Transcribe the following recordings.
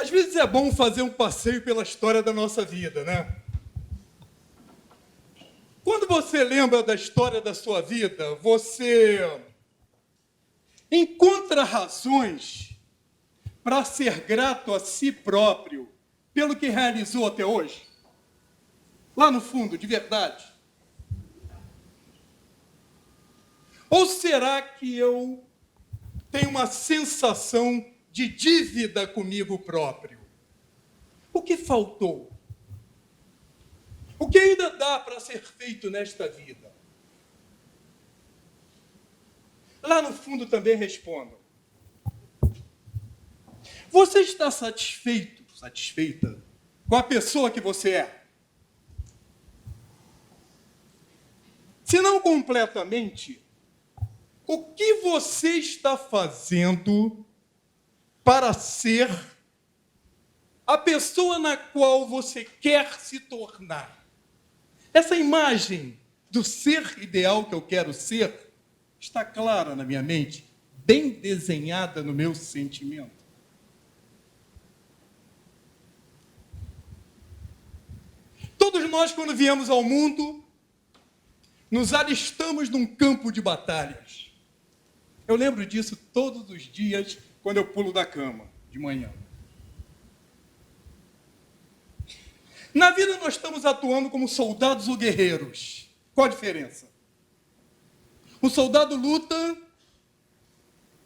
Às vezes é bom fazer um passeio pela história da nossa vida, né? Quando você lembra da história da sua vida, você encontra razões para ser grato a si próprio pelo que realizou até hoje? Lá no fundo, de verdade. Ou será que eu tenho uma sensação de dívida comigo próprio? O que faltou? O que ainda dá para ser feito nesta vida? Lá no fundo também respondam. Você está satisfeito, satisfeita com a pessoa que você é? Se não completamente, o que você está fazendo para ser a pessoa na qual você quer se tornar? Essa imagem do ser ideal que eu quero ser está clara na minha mente, bem desenhada no meu sentimento. Todos nós, quando viemos ao mundo, nos alistamos num campo de batalhas. Eu lembro disso todos os dias quando eu pulo da cama, de manhã. Na vida nós estamos atuando como soldados ou guerreiros. Qual a diferença? O soldado luta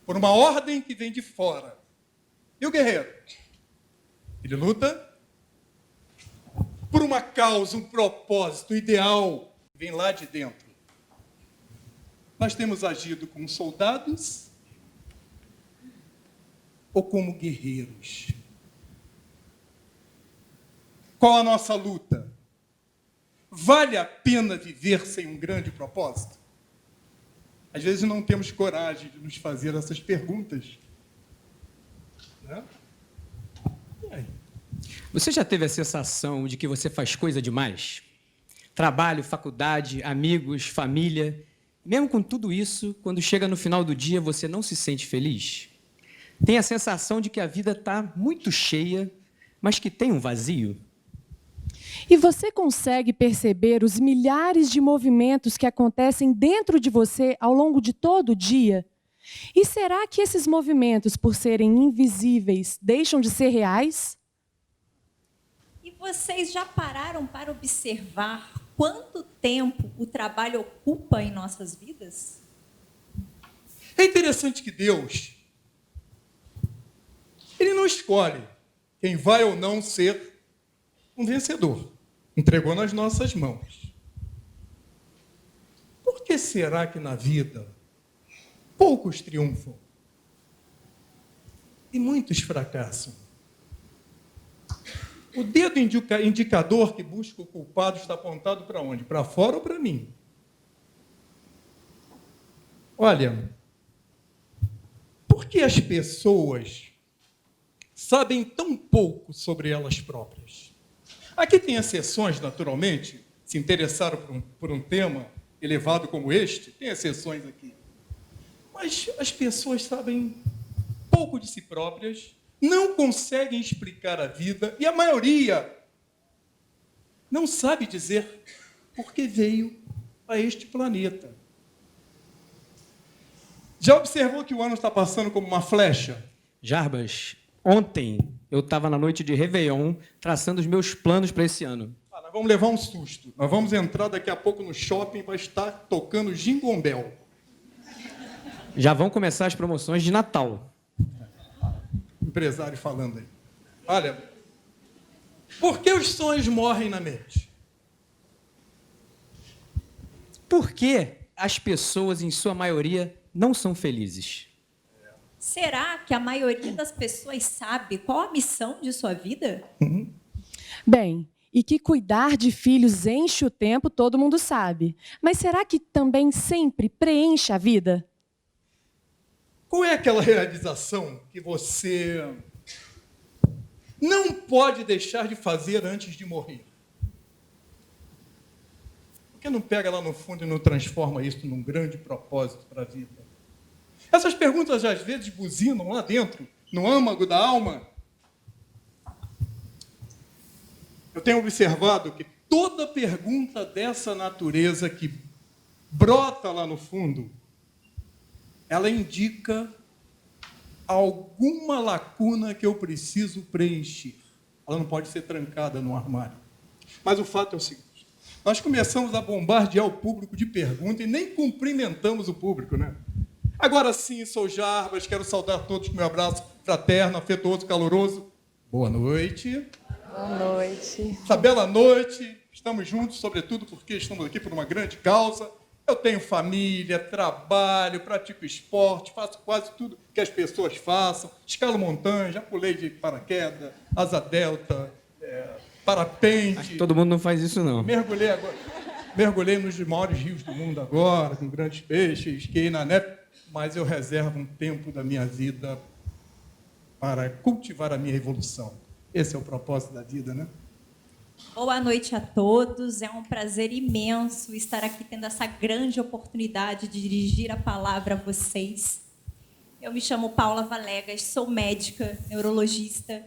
por uma ordem que vem de fora. E o guerreiro? Ele luta por uma causa, um propósito, um ideal que vem lá de dentro. Nós temos agido como soldados ou como guerreiros? Qual a nossa luta? Vale a pena viver sem um grande propósito? Às vezes não temos coragem de nos fazer essas perguntas. Né? E aí? Você já teve a sensação de que você faz coisa demais? Trabalho, faculdade, amigos, família. Mesmo com tudo isso, quando chega no final do dia, você não se sente feliz? Tem a sensação de que a vida está muito cheia, mas que tem um vazio? E você consegue perceber os milhares de movimentos que acontecem dentro de você ao longo de todo o dia? E será que esses movimentos, por serem invisíveis, deixam de ser reais? E vocês já pararam para observar quanto tempo o trabalho ocupa em nossas vidas? É interessante que Deus, Ele não escolhe quem vai ou não ser um vencedor. Entregou nas nossas mãos. Por que será que na vida poucos triunfam e muitos fracassam? O dedo indicador que busca o culpado está apontado para onde? Para fora ou para mim? Olha, por que as pessoas sabem tão pouco sobre elas próprias? Aqui tem exceções, naturalmente, se interessaram por um tema elevado como este, tem exceções aqui. Mas as pessoas sabem pouco de si próprias, não conseguem explicar a vida, e a maioria não sabe dizer por que veio a este planeta. Já observou que o ano está passando como uma flecha? Jarbas, ontem eu estava na noite de Réveillon traçando os meus planos para esse ano. Nós vamos levar um susto. Nós vamos entrar daqui a pouco no shopping, vai estar tocando Jingle Bell. Já vão começar as promoções de Natal. Empresário falando aí. Olha, por que os sonhos morrem na mente? Por que as pessoas, em sua maioria, não são felizes? Será que a maioria das pessoas sabe qual a missão de sua vida? Bem, e que cuidar de filhos enche o tempo, todo mundo sabe. Mas será que também sempre preenche a vida? Qual é aquela realização que você não pode deixar de fazer antes de morrer? Por que não pega lá no fundo e não transforma isso num grande propósito para a vida? Essas perguntas, às vezes, buzinam lá dentro, no âmago da alma. Eu tenho observado que toda pergunta dessa natureza que brota lá no fundo, ela indica alguma lacuna que eu preciso preencher. Ela não pode ser trancada no armário. Mas o fato é o seguinte: nós começamos a bombardear o público de perguntas e nem cumprimentamos o público, né? Agora sim, sou Jarbas, quero saudar todos com meu abraço fraterno, afetuoso, caloroso. Boa noite. Boa noite. Essa bela noite, estamos juntos, sobretudo porque estamos aqui por uma grande causa. Eu tenho família, trabalho, pratico esporte, faço quase tudo que as pessoas façam. Escalo montanha, já pulei de paraquedas, asa delta, parapente. Acho que todo mundo não faz isso, não. Mergulhei nos maiores rios do mundo agora, com grandes peixes, esquiei na neve, mas eu reservo um tempo da minha vida para cultivar a minha evolução. Esse é o propósito da vida, né? Boa noite a todos. É um prazer imenso estar aqui tendo essa grande oportunidade de dirigir a palavra a vocês. Eu me chamo Paula Valegas, sou médica, neurologista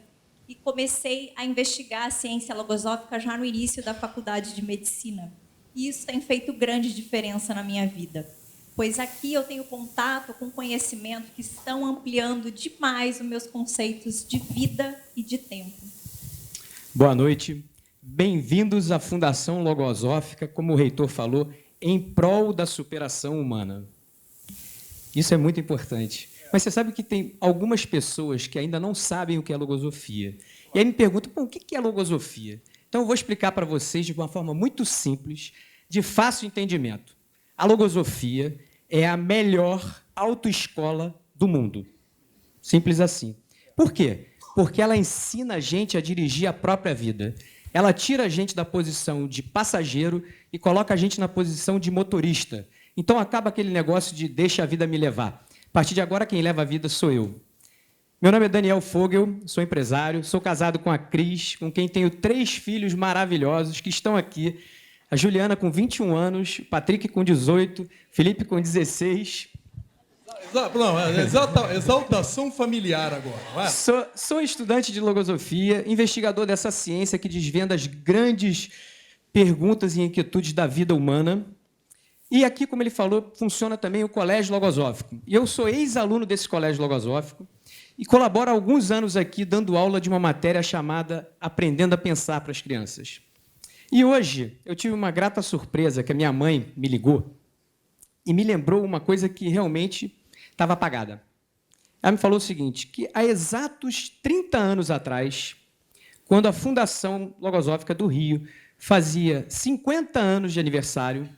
e comecei a investigar a ciência logosófica já no início da faculdade de medicina. E isso tem feito grande diferença na minha vida, pois aqui eu tenho contato com conhecimento que estão ampliando demais os meus conceitos de vida e de tempo. Boa noite. Bem-vindos à Fundação Logosófica, como o reitor falou, em prol da superação humana. Isso é muito importante. Mas você sabe que tem algumas pessoas que ainda não sabem o que é logosofia. E aí me perguntam, o que é logosofia? Então eu vou explicar para vocês de uma forma muito simples, de fácil entendimento. A logosofia é a melhor autoescola do mundo. Simples assim. Por quê? Porque ela ensina a gente a dirigir a própria vida. Ela tira a gente da posição de passageiro e coloca a gente na posição de motorista. Então acaba aquele negócio de deixa a vida me levar. A partir de agora, quem leva a vida sou eu. Meu nome é Daniel Fogel, sou empresário, sou casado com a Cris, com quem tenho 3 filhos maravilhosos que estão aqui. A Juliana com 21 anos, o Patrick com 18, Felipe com 16. Exaltação familiar agora. Vai. Sou estudante de logosofia, investigador dessa ciência que desvenda as grandes perguntas e inquietudes da vida humana. E aqui, como ele falou, funciona também o Colégio Logosófico. E eu sou ex-aluno desse Colégio Logosófico e colaboro há alguns anos aqui dando aula de uma matéria chamada Aprendendo a Pensar para as Crianças. E hoje eu tive uma grata surpresa que a minha mãe me ligou e me lembrou uma coisa que realmente estava apagada. Ela me falou o seguinte, que há exatos 30 anos atrás, quando a Fundação Logosófica do Rio fazia 50 anos de aniversário,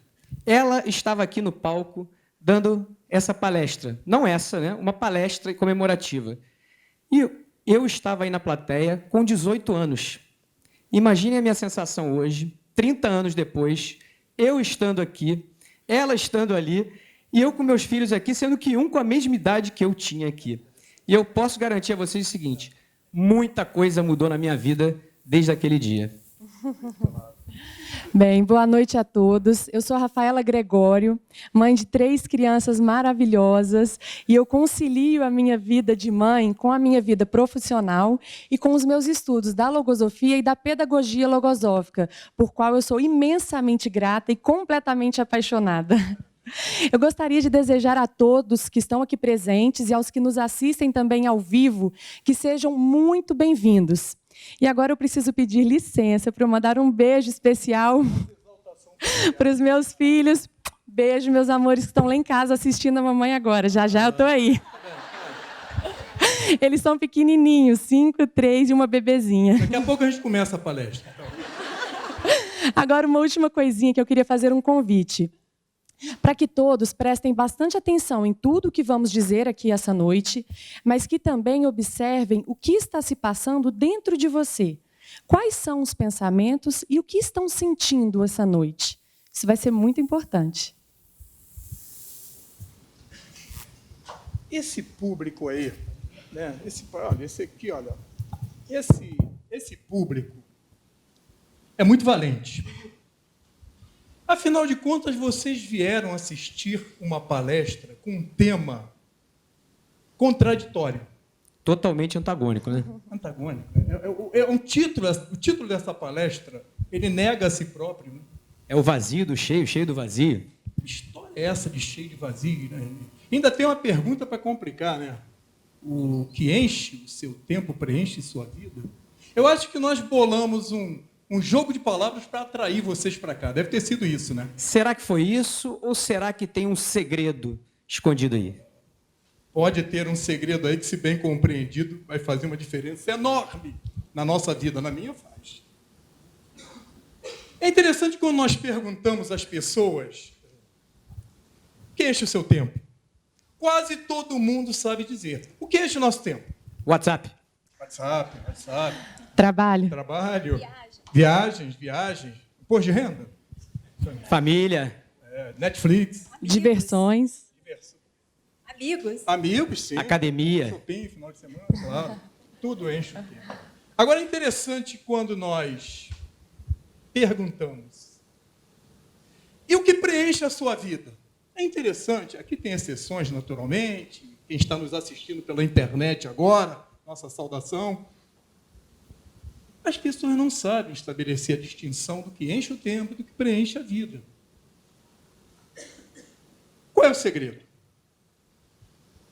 ela estava aqui no palco dando essa palestra. Não essa, né? Uma palestra comemorativa. E eu estava aí na plateia com 18 anos. Imagine a minha sensação hoje, 30 anos depois, eu estando aqui, ela estando ali, e eu com meus filhos aqui, sendo que um com a mesma idade que eu tinha aqui. E eu posso garantir a vocês o seguinte, muita coisa mudou na minha vida desde aquele dia. Bem, boa noite a todos. Eu sou a Rafaela Gregório, mãe de 3 crianças maravilhosas, e eu concilio a minha vida de mãe com a minha vida profissional e com os meus estudos da logosofia e da pedagogia logosófica, por qual eu sou imensamente grata e completamente apaixonada. Eu gostaria de desejar a todos que estão aqui presentes e aos que nos assistem também ao vivo que sejam muito bem-vindos. E agora eu preciso pedir licença para eu mandar um beijo especial para os meus filhos. Beijo, meus amores que estão lá em casa assistindo a mamãe agora. Já já eu estou aí. Eles são pequenininhos, 5, 3 e uma bebezinha. Daqui a pouco a gente começa a palestra. Agora, uma última coisinha que eu queria fazer um convite. Para que todos prestem bastante atenção em tudo que vamos dizer aqui essa noite, mas que também observem o que está se passando dentro de você. Quais são os pensamentos e o que estão sentindo essa noite? Isso vai ser muito importante. Esse público aí, né? Esse público é muito valente. Afinal de contas, vocês vieram assistir uma palestra com um tema contraditório. Totalmente antagônico, né? Antagônico. Um título, o título dessa palestra, ele nega a si próprio. Né? É o vazio do cheio, cheio do vazio. Que história é essa de cheio de vazio? Né? Ainda tem uma pergunta para complicar, né? O que enche o seu tempo preenche sua vida? Eu acho que nós bolamos um jogo de palavras para atrair vocês para cá. Deve ter sido isso, né? Será que foi isso ou será que tem um segredo escondido aí? Pode ter um segredo aí que, se bem compreendido, vai fazer uma diferença enorme na nossa vida. Na minha faz. É interessante quando nós perguntamos às pessoas o que enche o seu tempo. Quase todo mundo sabe dizer. O que enche o nosso tempo? WhatsApp. WhatsApp. Trabalho. Trabalho. Viagens. Imposto de renda. Família. Netflix. Diversões. Amigos, sim. Academia. Shopping, final de semana, claro. Tudo enche o tempo. Agora, é interessante quando nós perguntamos: e o que preenche a sua vida? É interessante, aqui tem exceções, naturalmente. Quem está nos assistindo pela internet agora, nossa saudação. As pessoas não sabem estabelecer a distinção do que enche o tempo e do que preenche a vida. Qual é o segredo?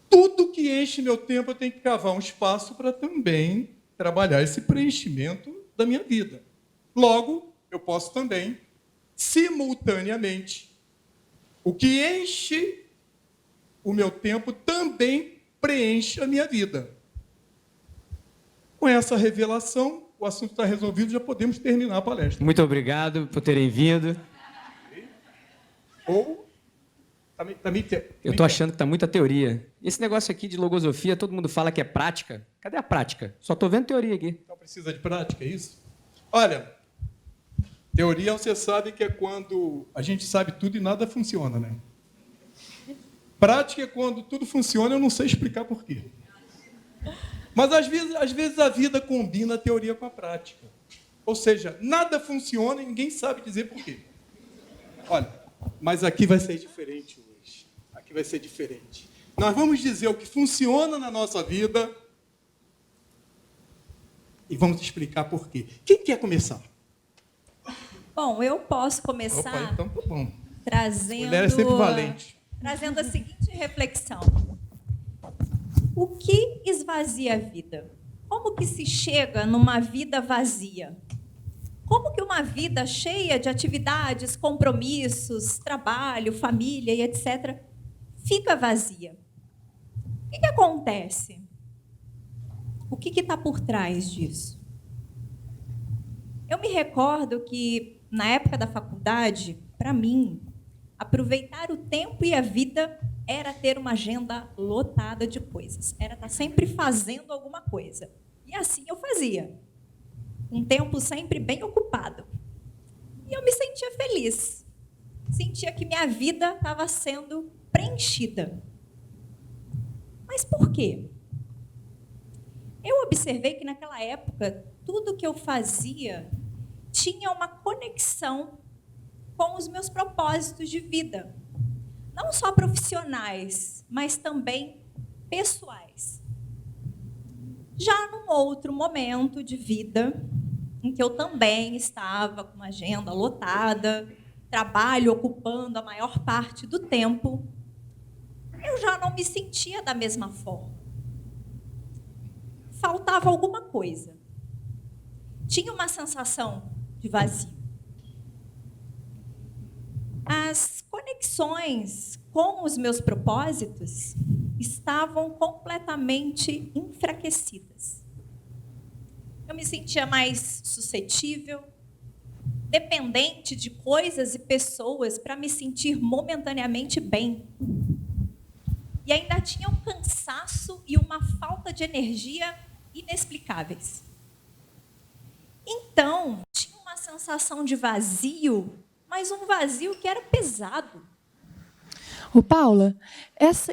Tudo que enche meu tempo, eu tenho que cavar um espaço para também trabalhar esse preenchimento da minha vida. Logo, eu posso também, simultaneamente, o que enche o meu tempo também preenche a minha vida. Com essa revelação, o assunto está resolvido, já podemos terminar a palestra. Muito obrigado por terem vindo. Eu estou achando que está muita teoria. Esse negócio aqui de logosofia, todo mundo fala que é prática. Cadê a prática? Só estou vendo teoria aqui. Então precisa de prática, é isso? Olha, teoria você sabe que é quando a gente sabe tudo e nada funciona, né? Prática é quando tudo funciona, eu não sei explicar por quê. Mas às vezes a vida combina a teoria com a prática. Ou seja, nada funciona e ninguém sabe dizer por quê. Olha, mas aqui vai ser diferente hoje. Aqui vai ser diferente. Nós vamos dizer o que funciona na nossa vida e vamos explicar por quê. Quem quer começar? Bom, eu posso começar. Opa, então tá bom. Trazendo, mulher é sempre valente. Trazendo a seguinte reflexão. O que esvazia a vida? Como que se chega numa vida vazia? Como que uma vida cheia de atividades, compromissos, trabalho, família e etc., fica vazia? O que acontece? O que está por trás disso? Eu me recordo que, na época da faculdade, para mim, aproveitar o tempo e a vida era ter uma agenda lotada de coisas. Era estar sempre fazendo alguma coisa. E assim eu fazia. Um tempo sempre bem ocupado. E eu me sentia feliz. Sentia que minha vida estava sendo preenchida. Mas por quê? Eu observei que naquela época, tudo que eu fazia tinha uma conexão com os meus propósitos de vida. Não só profissionais, mas também pessoais. Já num outro momento de vida, em que eu também estava com uma agenda lotada, trabalho ocupando a maior parte do tempo, eu já não me sentia da mesma forma. Faltava alguma coisa. Tinha uma sensação de vazio. As conexões com os meus propósitos estavam completamente enfraquecidas. Eu me sentia mais suscetível, dependente de coisas e pessoas para me sentir momentaneamente bem. E ainda tinha um cansaço e uma falta de energia inexplicáveis. Então, tinha uma sensação de vazio, mas um vazio que era pesado. Ô, Paula,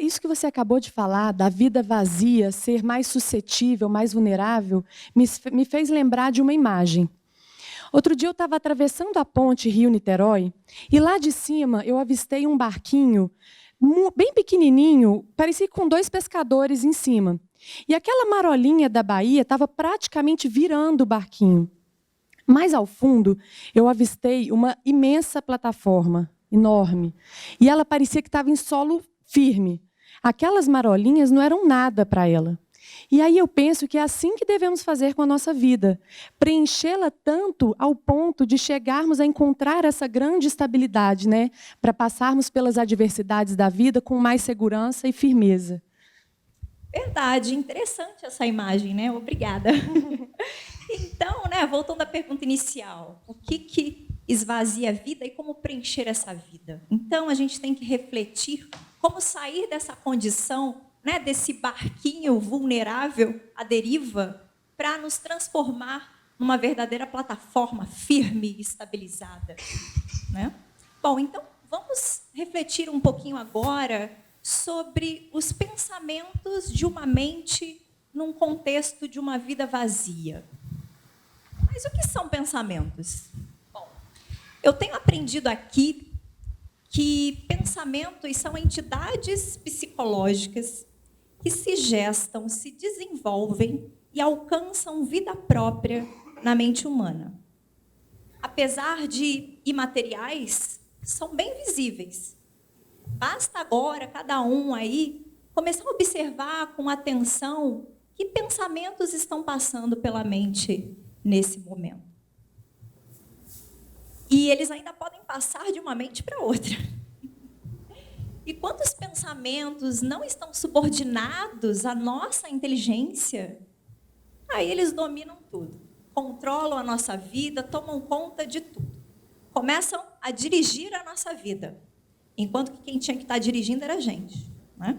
isso que você acabou de falar, da vida vazia, ser mais suscetível, mais vulnerável, me fez lembrar de uma imagem. Outro dia eu estava atravessando a ponte Rio-Niterói e lá de cima eu avistei um barquinho bem pequenininho, parecia com 2 pescadores em cima. E aquela marolinha da Bahia estava praticamente virando o barquinho. Mais ao fundo, eu avistei uma imensa plataforma, enorme. E ela parecia que estava em solo firme. Aquelas marolinhas não eram nada para ela. E aí eu penso que é assim que devemos fazer com a nossa vida. Preenchê-la tanto ao ponto de chegarmos a encontrar essa grande estabilidade, né? Para passarmos pelas adversidades da vida com mais segurança e firmeza. Verdade, interessante essa imagem, né? Obrigada. Então, né, voltando à pergunta inicial, o que esvazia a vida e como preencher essa vida? Então, a gente tem que refletir como sair dessa condição, né, desse barquinho vulnerável à deriva, para nos transformar numa verdadeira plataforma firme e estabilizada, né? Bom, então, vamos refletir um pouquinho agora sobre os pensamentos de uma mente num contexto de uma vida vazia. Mas o que são pensamentos? Bom, eu tenho aprendido aqui que pensamentos são entidades psicológicas que se gestam, se desenvolvem e alcançam vida própria na mente humana. Apesar de imateriais, são bem visíveis. Basta agora cada um aí começar a observar com atenção que pensamentos estão passando pela mente nesse momento. E eles ainda podem passar de uma mente para outra. E quantos pensamentos não estão subordinados à nossa inteligência, aí eles dominam tudo, controlam a nossa vida, tomam conta de tudo. Começam a dirigir a nossa vida, enquanto que quem tinha que estar dirigindo era a gente, né?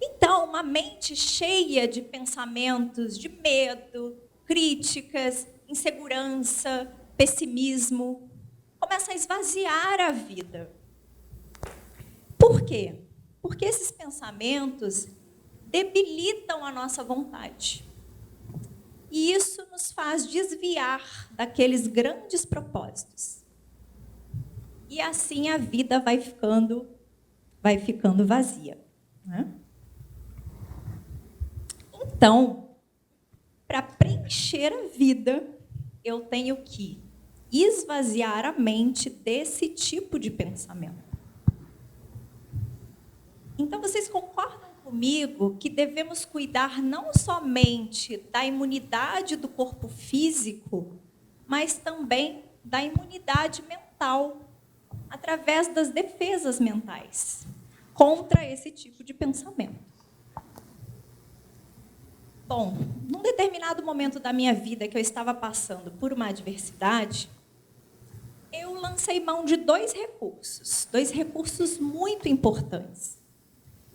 Então, uma mente cheia de pensamentos de medo, críticas, insegurança, pessimismo, começa a esvaziar a vida. Por quê? Porque esses pensamentos debilitam a nossa vontade. E isso nos faz desviar daqueles grandes propósitos. E assim a vida vai ficando vazia, né? Então, para preencher a vida, eu tenho que esvaziar a mente desse tipo de pensamento. Então, vocês concordam comigo que devemos cuidar não somente da imunidade do corpo físico, mas também da imunidade mental, através das defesas mentais contra esse tipo de pensamento. Bom, num determinado momento da minha vida que eu estava passando por uma adversidade, eu lancei mão de dois recursos muito importantes,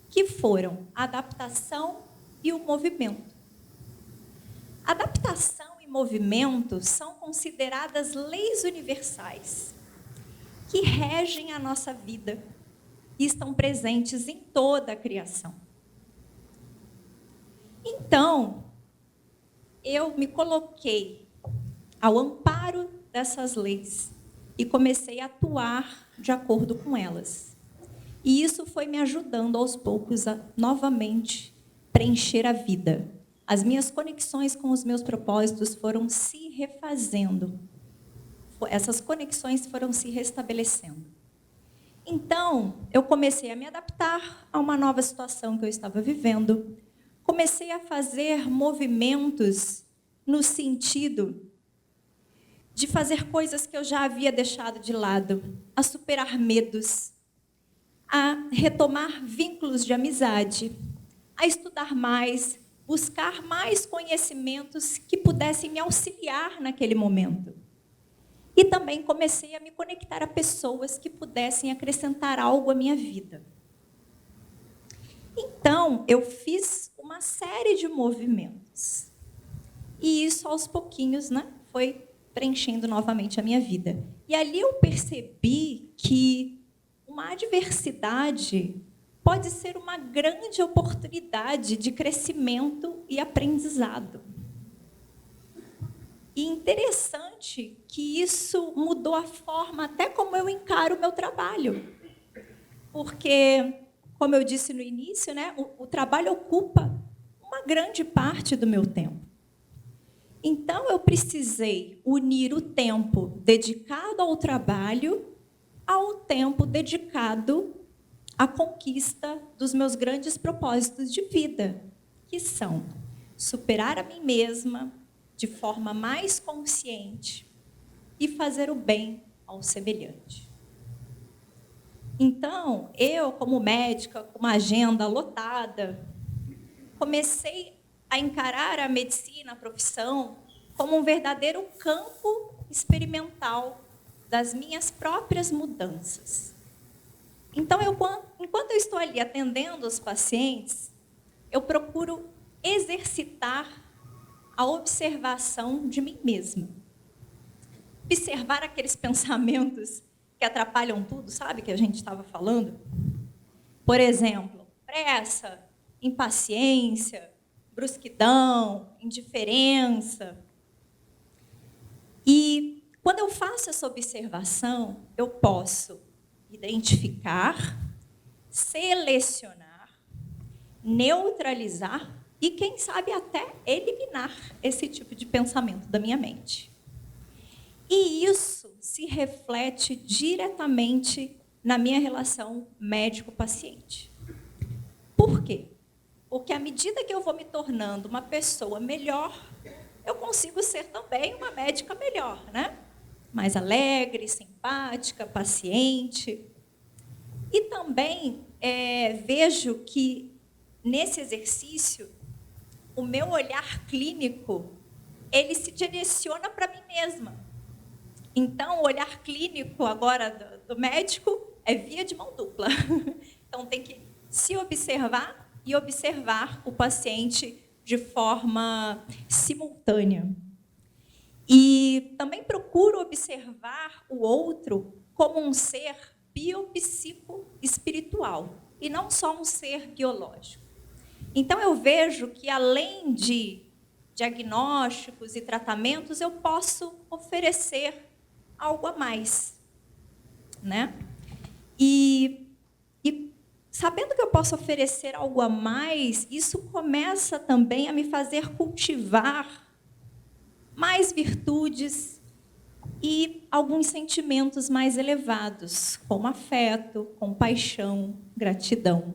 que foram a adaptação e o movimento. Adaptação e movimento são consideradas leis universais que regem a nossa vida e estão presentes em toda a criação. Então, eu me coloquei ao amparo dessas leis e comecei a atuar de acordo com elas. E isso foi me ajudando aos poucos a novamente preencher a vida. As minhas conexões com os meus propósitos foram se refazendo. Essas conexões foram se restabelecendo. Então, eu comecei a me adaptar a uma nova situação que eu estava vivendo. Comecei a fazer movimentos no sentido de fazer coisas que eu já havia deixado de lado, a superar medos, a retomar vínculos de amizade, a estudar mais, buscar mais conhecimentos que pudessem me auxiliar naquele momento. E também comecei a me conectar a pessoas que pudessem acrescentar algo à minha vida. Então, eu fiz uma série de movimentos. E isso, aos pouquinhos, né, foi preenchendo novamente a minha vida. E ali eu percebi que uma adversidade pode ser uma grande oportunidade de crescimento e aprendizado. E interessante que isso mudou a forma até como eu encaro o meu trabalho. Porque, como eu disse no início, né, o trabalho ocupa uma grande parte do meu tempo. Então, eu precisei unir o tempo dedicado ao trabalho ao tempo dedicado à conquista dos meus grandes propósitos de vida, que são superar a mim mesma de forma mais consciente e fazer o bem ao semelhante. Então, eu, como médica, com uma agenda lotada, comecei a encarar a medicina, a profissão, como um verdadeiro campo experimental das minhas próprias mudanças. Então, enquanto eu estou ali atendendo os pacientes, eu procuro exercitar a observação de mim mesma. Observar aqueles pensamentos que atrapalham tudo, sabe, que a gente estava falando? Por exemplo, pressa, impaciência, brusquidão, indiferença. E quando eu faço essa observação, eu posso identificar, selecionar, neutralizar e, quem sabe, até eliminar esse tipo de pensamento da minha mente. E isso se reflete diretamente na minha relação médico-paciente. Por quê? Porque à medida que eu vou me tornando uma pessoa melhor, eu consigo ser também uma médica melhor, né? Mais alegre, simpática, paciente. E também vejo que, nesse exercício, o meu olhar clínico, ele se direciona para mim mesma. Então, o olhar clínico agora do médico é via de mão dupla. Então, tem que se observar e observar o paciente de forma simultânea. E também procuro observar o outro como um ser biopsico-espiritual e não só um ser biológico. Então, eu vejo que, além de diagnósticos e tratamentos, eu posso oferecer algo a mais, né? E sabendo que eu posso oferecer algo a mais, isso começa também a me fazer cultivar mais virtudes e alguns sentimentos mais elevados, como afeto, compaixão, gratidão.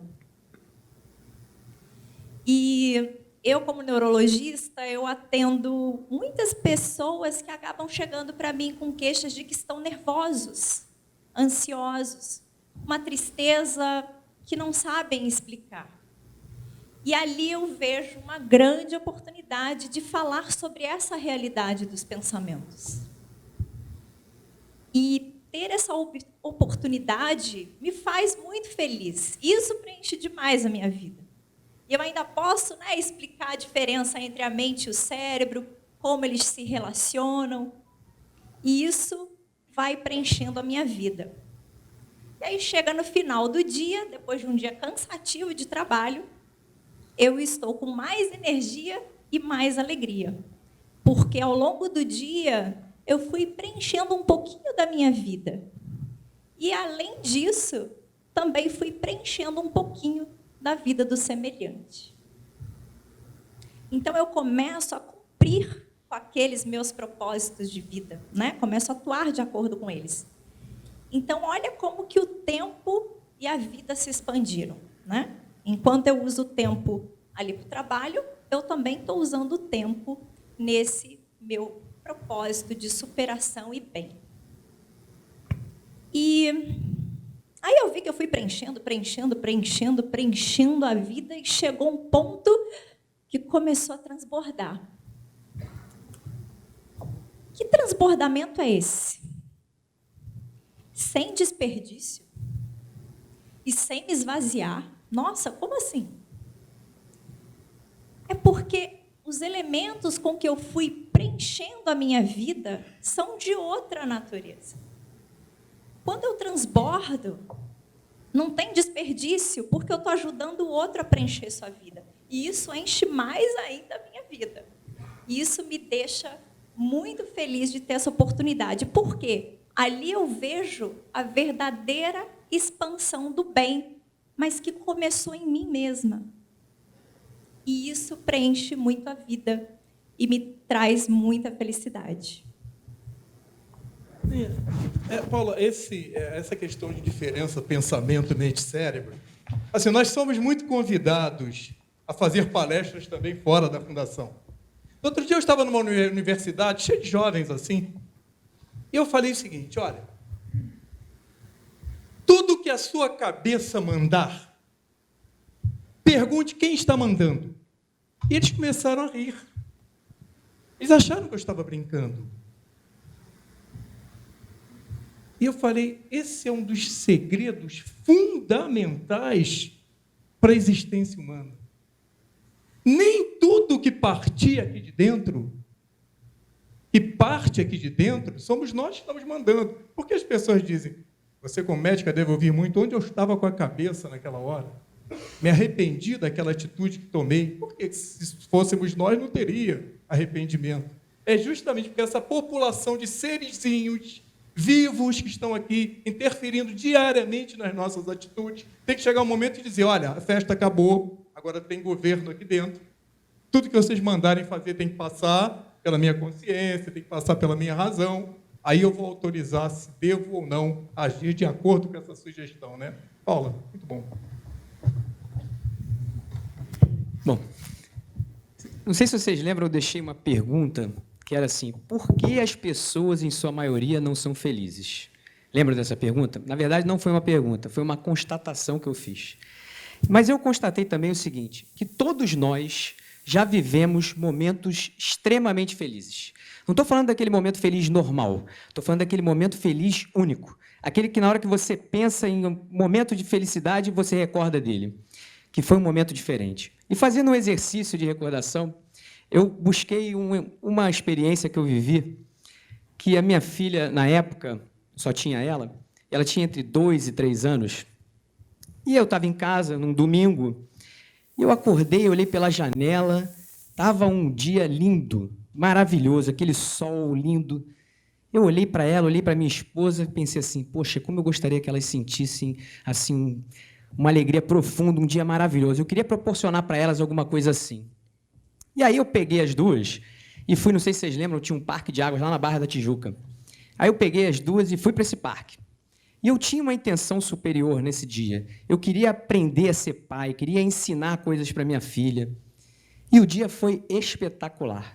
E eu, como neurologista, eu atendo muitas pessoas que acabam chegando para mim com queixas de que estão nervosos, ansiosos, uma tristeza que não sabem explicar. E ali eu vejo uma grande oportunidade de falar sobre essa realidade dos pensamentos. E ter essa oportunidade me faz muito feliz. Isso preenche demais a minha vida. E eu ainda posso, né, explicar a diferença entre a mente e o cérebro, como eles se relacionam. E isso vai preenchendo a minha vida. E aí chega no final do dia, depois de um dia cansativo de trabalho, eu estou com mais energia e mais alegria. Porque ao longo do dia, eu fui preenchendo um pouquinho da minha vida. E, além disso, também fui preenchendo um pouquinho da vida do semelhante. Então, eu começo a cumprir com aqueles meus propósitos de vida, né? Começo a atuar de acordo com eles. Então, olha como que o tempo e a vida se expandiram, né? Enquanto eu uso o tempo ali para o trabalho, eu também estou usando o tempo nesse meu propósito de superação e bem. E aí eu vi que eu fui preenchendo a vida e chegou um ponto que começou a transbordar. Que transbordamento é esse? Sem desperdício e sem me esvaziar. Nossa, como assim? É porque os elementos com que eu fui preenchendo a minha vida são de outra natureza. Quando eu transbordo, não tem desperdício, porque eu estou ajudando o outro a preencher sua vida. E isso enche mais ainda a minha vida. E isso me deixa muito feliz de ter essa oportunidade. Por quê? Ali eu vejo a verdadeira expansão do bem, mas que começou em mim mesma. E isso preenche muito a vida e me traz muita felicidade. Paula, essa questão de diferença pensamento, mente, cérebro, assim, nós somos muito convidados a fazer palestras também fora da fundação. Outro dia eu estava numa universidade cheia de jovens assim, e eu falei o seguinte: olha, tudo que a sua cabeça mandar, pergunte quem está mandando. E eles começaram a rir. Eles acharam que eu estava brincando. E eu falei, esse é um dos segredos fundamentais para a existência humana. Nem tudo que partir aqui de dentro, que parte aqui de dentro, somos nós que estamos mandando. Porque as pessoas dizem, você como médica deve ouvir muito, onde eu estava com a cabeça naquela hora? Me arrependi daquela atitude que tomei. Porque se fôssemos nós, não teria arrependimento. É justamente porque essa população de serizinhos vivos que estão aqui, interferindo diariamente nas nossas atitudes, tem que chegar um momento e dizer, olha, a festa acabou, agora tem governo aqui dentro, tudo que vocês mandarem fazer tem que passar pela minha consciência, tem que passar pela minha razão, aí eu vou autorizar se devo ou não agir de acordo com essa sugestão, né? Paula, muito bom. Bom, não sei se vocês lembram, eu deixei uma pergunta que era assim, por que as pessoas, em sua maioria, não são felizes? Lembra dessa pergunta? Na verdade, não foi uma pergunta, foi uma constatação que eu fiz. Mas eu constatei também o seguinte, que todos nós já vivemos momentos extremamente felizes. Não estou falando daquele momento feliz normal, estou falando daquele momento feliz único, aquele que na hora que você pensa em um momento de felicidade, você recorda dele, que foi um momento diferente. E fazendo um exercício de recordação, eu busquei uma experiência que eu vivi, que a minha filha, na época, só tinha ela tinha entre 2 e 3 anos, e eu estava em casa, num domingo, e eu acordei, olhei pela janela, estava um dia lindo, maravilhoso, aquele sol lindo. Eu olhei para ela, olhei para minha esposa e pensei assim, poxa, como eu gostaria que elas sentissem assim, uma alegria profunda, um dia maravilhoso. Eu queria proporcionar para elas alguma coisa assim. E aí eu peguei as duas e fui, não sei se vocês lembram, tinha um parque de águas lá na Barra da Tijuca. Aí eu peguei as duas e fui para esse parque. E eu tinha uma intenção superior nesse dia. Eu queria aprender a ser pai, queria ensinar coisas para minha filha. E o dia foi espetacular.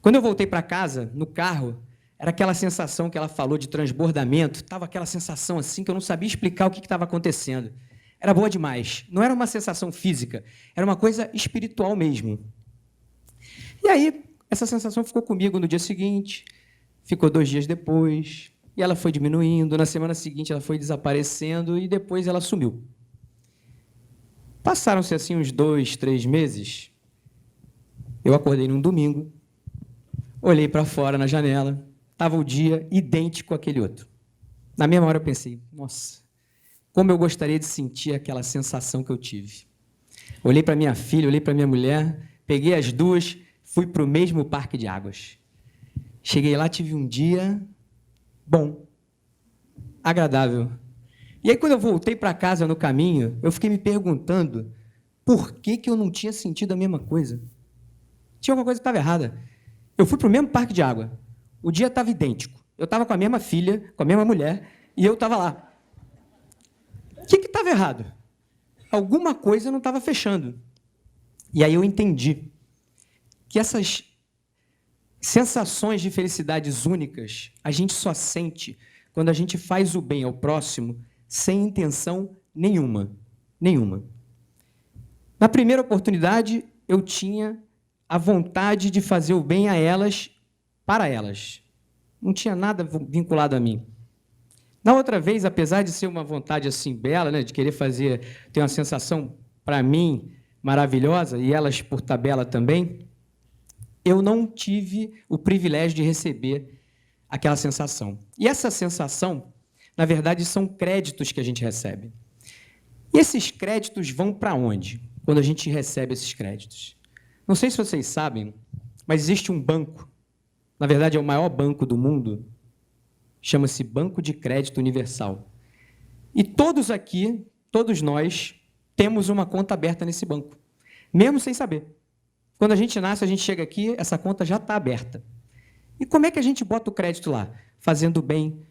Quando eu voltei para casa, no carro, era aquela sensação que ela falou de transbordamento, estava aquela sensação assim que eu não sabia explicar o que estava acontecendo. Era boa demais. Não era uma sensação física, era uma coisa espiritual mesmo. E aí, essa sensação ficou comigo no dia seguinte, ficou 2 dias depois, e ela foi diminuindo, na semana seguinte ela foi desaparecendo, e depois ela sumiu. Passaram-se assim uns 2, 3 meses, eu acordei num domingo, olhei para fora na janela, estava o dia idêntico àquele outro. Na mesma hora eu pensei, nossa, como eu gostaria de sentir aquela sensação que eu tive. Olhei para minha filha, olhei para minha mulher, peguei as duas, fui para o mesmo parque de águas. Cheguei lá, tive um dia bom, agradável. E aí, quando eu voltei para casa no caminho, eu fiquei me perguntando por que eu não tinha sentido a mesma coisa. Tinha alguma coisa que estava errada. Eu fui para o mesmo parque de água. O dia estava idêntico. Eu estava com a mesma filha, com a mesma mulher, e eu estava lá. O que estava errado? Alguma coisa não estava fechando. E aí eu entendi que essas sensações de felicidades únicas a gente só sente quando a gente faz o bem ao próximo sem intenção nenhuma. Nenhuma. Na primeira oportunidade, eu tinha a vontade de fazer o bem a elas, para elas. Não tinha nada vinculado a mim. Na outra vez, apesar de ser uma vontade assim bela, né, de querer fazer, ter uma sensação, para mim, maravilhosa, e elas, por tabela, também, eu não tive o privilégio de receber aquela sensação. E essa sensação, na verdade, são créditos que a gente recebe. E esses créditos vão para onde, quando a gente recebe esses créditos? Não sei se vocês sabem, mas existe um banco, na verdade é o maior banco do mundo, chama-se Banco de Crédito Universal. E todos aqui, todos nós, temos uma conta aberta nesse banco. mesmo sem saber. Quando a gente nasce, a gente chega aqui, essa conta já está aberta. E como é que a gente bota o crédito lá? Fazendo bem,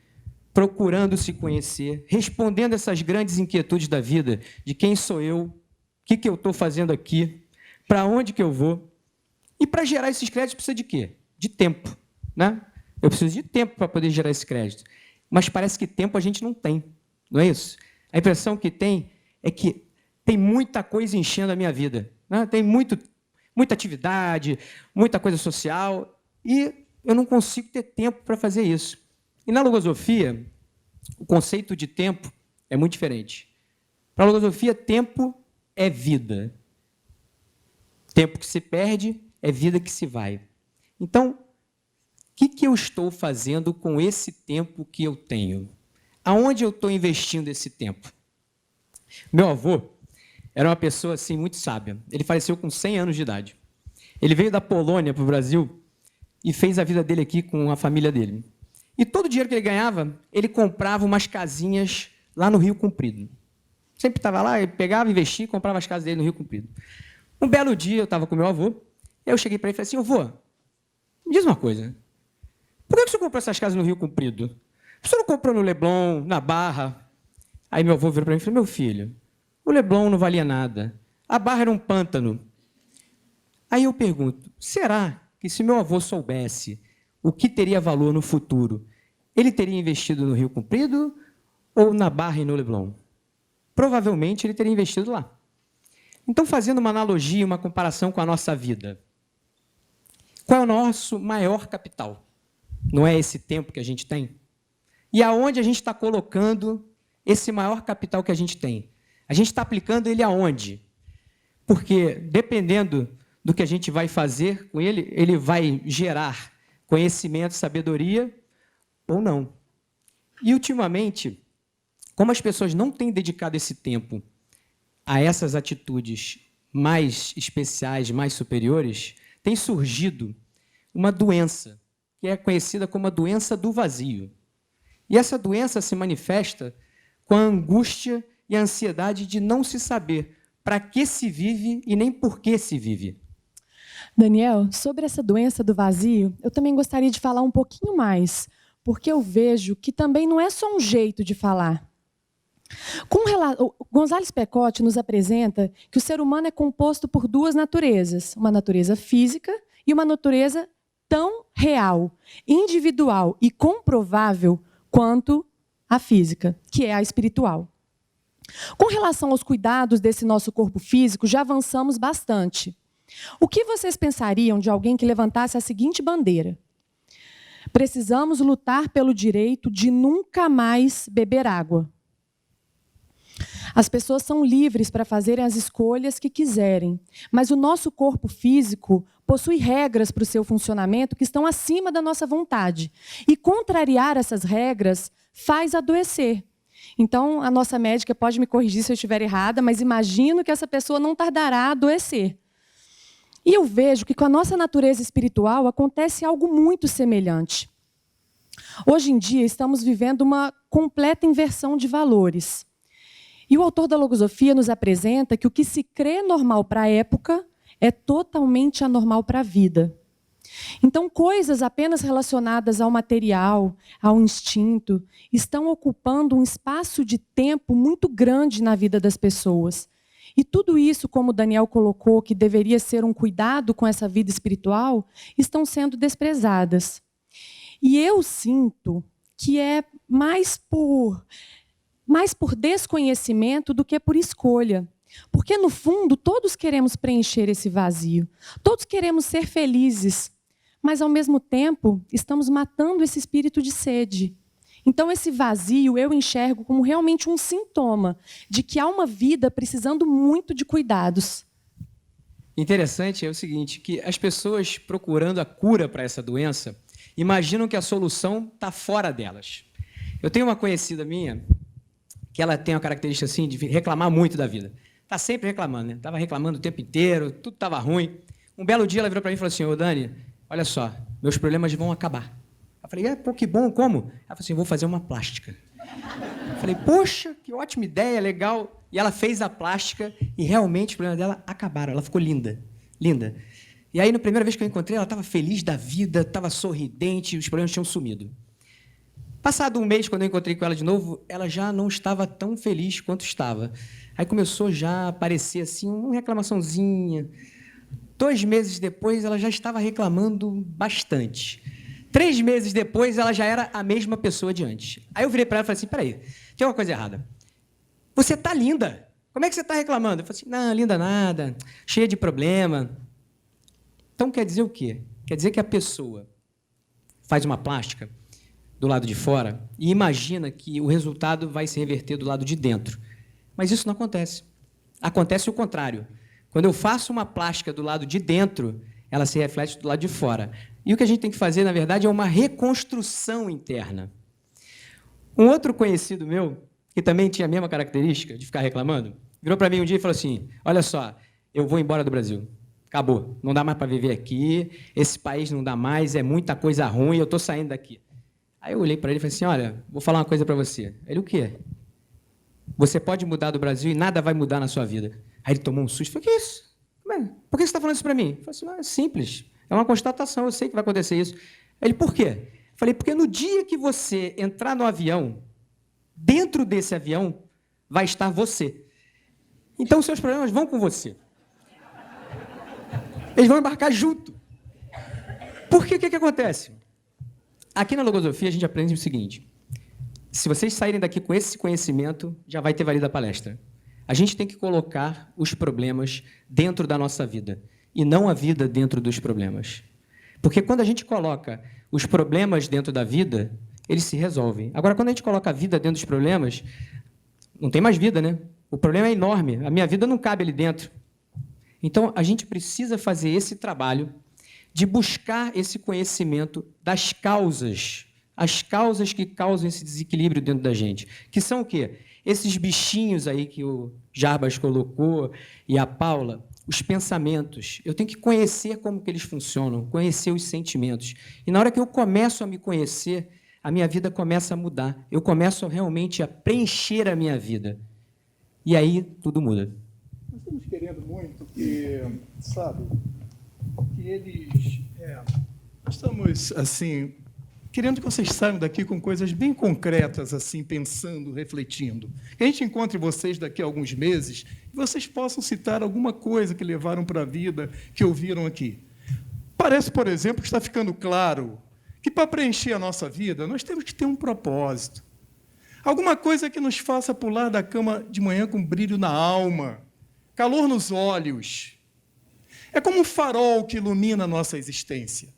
procurando se conhecer, respondendo essas grandes inquietudes da vida, de quem sou eu, o que eu estou fazendo aqui, para onde que eu vou. E para gerar esses créditos precisa de quê? De tempo, né? Eu preciso de tempo para poder gerar esse crédito. Mas parece que tempo a gente não tem, não é isso? A impressão que tem é que tem muita coisa enchendo a minha vida, né? Tem muita atividade, muita coisa social, e eu não consigo ter tempo para fazer isso. E na logosofia, o conceito de tempo é muito diferente. Para a logosofia, tempo é vida. Tempo que se perde é vida que se vai. Então, o que eu estou fazendo com esse tempo que eu tenho? Aonde eu estou investindo esse tempo? Meu avô era uma pessoa assim, muito sábia. Ele faleceu com 100 anos de idade. Ele veio da Polônia para o Brasil e fez a vida dele aqui com a família dele. E todo o dinheiro que ele ganhava, ele comprava umas casinhas lá no Rio Comprido. Sempre estava lá, ele pegava, investia e comprava as casas dele no Rio Comprido. Um belo dia, eu estava com meu avô, e eu cheguei para ele e falei assim, avô, me diz uma coisa, por que você comprou essas casas no Rio Comprido? Você não comprou no Leblon, na Barra? Aí meu avô virou para mim e falou, meu filho, o Leblon não valia nada, a Barra era um pântano. Aí eu pergunto, será que se meu avô soubesse o que teria valor no futuro, ele teria investido no Rio Comprido ou na Barra e no Leblon? Provavelmente ele teria investido lá. Então, fazendo uma analogia, uma comparação com a nossa vida, qual é o nosso maior capital? Não é esse tempo que a gente tem? E aonde a gente está colocando esse maior capital que a gente tem? A gente está aplicando ele aonde? Porque, dependendo do que a gente vai fazer com ele, ele vai gerar conhecimento, sabedoria ou não. E, ultimamente, como as pessoas não têm dedicado esse tempo a essas atitudes mais especiais, mais superiores, tem surgido uma doença, que é conhecida como a doença do vazio. E essa doença se manifesta com a angústia e a ansiedade de não se saber para que se vive e nem por que se vive. Daniel, sobre essa doença do vazio, eu também gostaria de falar um pouquinho mais, porque eu vejo que também não é só um jeito de falar. Gonzales Pecote nos apresenta que o ser humano é composto por duas naturezas, uma natureza física e uma natureza tão real, individual e comprovável quanto a física, que é a espiritual. Com relação aos cuidados desse nosso corpo físico, já avançamos bastante. O que vocês pensariam de alguém que levantasse a seguinte bandeira? Precisamos lutar pelo direito de nunca mais beber água. As pessoas são livres para fazerem as escolhas que quiserem, mas o nosso corpo físico possui regras para o seu funcionamento que estão acima da nossa vontade. E contrariar essas regras faz adoecer. Então, a nossa médica pode me corrigir se eu estiver errada, mas imagino que essa pessoa não tardará a adoecer. E eu vejo que com a nossa natureza espiritual acontece algo muito semelhante. Hoje em dia, estamos vivendo uma completa inversão de valores. E o autor da logosofia nos apresenta que o que se crê normal para a época é totalmente anormal para a vida. Então, coisas apenas relacionadas ao material, ao instinto, estão ocupando um espaço de tempo muito grande na vida das pessoas. E tudo isso, como Daniel colocou, que deveria ser um cuidado com essa vida espiritual, estão sendo desprezadas. E eu sinto que é mais por desconhecimento do que por escolha. Porque, no fundo, todos queremos preencher esse vazio. Todos queremos ser felizes. Mas, ao mesmo tempo, estamos matando esse espírito de sede. Então, esse vazio eu enxergo como realmente um sintoma de que há uma vida precisando muito de cuidados. Interessante é o seguinte, que as pessoas procurando a cura para essa doença imaginam que a solução está fora delas. Eu tenho uma conhecida minha que ela tem uma característica assim de reclamar muito da vida. Está sempre reclamando, né? Estava reclamando o tempo inteiro, tudo estava ruim. Um belo dia ela virou para mim e falou assim, ô Dani, olha só, meus problemas vão acabar. Eu falei, pô, que bom, como? Ela falou assim, vou fazer uma plástica. Eu falei, poxa, que ótima ideia, legal. E ela fez a plástica e realmente os problemas dela acabaram. Ela ficou linda, linda. E aí, na primeira vez que eu encontrei, ela estava feliz da vida, estava sorridente, os problemas tinham sumido. Passado um mês, quando eu encontrei com ela de novo, ela já não estava tão feliz quanto estava. Aí começou já a aparecer assim, uma reclamaçãozinha. 2 meses depois, ela já estava reclamando bastante. 3 meses depois, ela já era a mesma pessoa de antes. Aí eu virei para ela e falei assim, peraí, tem uma coisa errada. Você está linda. Como é que você está reclamando? Eu falei assim, não, linda nada, cheia de problema. Então quer dizer o quê? Quer dizer que a pessoa faz uma plástica do lado de fora e imagina que o resultado vai se reverter do lado de dentro. Mas isso não acontece. Acontece o contrário. Quando eu faço uma plástica do lado de dentro, ela se reflete do lado de fora. E o que a gente tem que fazer, na verdade, é uma reconstrução interna. Um outro conhecido meu, que também tinha a mesma característica de ficar reclamando, virou para mim um dia e falou assim, olha só, eu vou embora do Brasil. Acabou. Não dá mais para viver aqui, esse país não dá mais, é muita coisa ruim, eu estou saindo daqui. Aí eu olhei para ele e falei assim, olha, vou falar uma coisa para você. Ele, o quê? Você pode mudar do Brasil e nada vai mudar na sua vida. Aí ele tomou um susto. Eu falei, que isso? Por que você está falando isso para mim? Eu falei assim, não, é simples. É uma constatação, eu sei que vai acontecer isso. Ele, por quê? Eu falei, porque no dia que você entrar no avião, dentro desse avião vai estar você. Então, seus problemas vão com você. Eles vão embarcar junto. Por quê? O que acontece? Aqui na Logosofia, a gente aprende o seguinte. Se vocês saírem daqui com esse conhecimento, já vai ter valido a palestra. A gente tem que colocar os problemas dentro da nossa vida e não a vida dentro dos problemas. Porque quando a gente coloca os problemas dentro da vida, eles se resolvem. Agora, quando a gente coloca a vida dentro dos problemas, não tem mais vida, né? O problema é enorme. A minha vida não cabe ali dentro. Então, a gente precisa fazer esse trabalho de buscar esse conhecimento das causas, as causas que causam esse desequilíbrio dentro da gente. Que são o quê? Esses bichinhos aí que o Jarbas colocou e a Paula, os pensamentos. Eu tenho que conhecer como que eles funcionam, conhecer os sentimentos. E na hora que eu começo a me conhecer, a minha vida começa a mudar. Eu começo realmente a preencher a minha vida. E aí tudo muda. Nós estamos querendo muito que, sabe, que eles... estamos, assim, querendo que vocês saiam daqui com coisas bem concretas, assim, pensando, refletindo. Que a gente encontre vocês daqui a alguns meses e vocês possam citar alguma coisa que levaram para a vida, que ouviram aqui. Parece, por exemplo, que está ficando claro que, para preencher a nossa vida, nós temos que ter um propósito. Alguma coisa que nos faça pular da cama de manhã com brilho na alma, calor nos olhos. É como um farol que ilumina a nossa existência.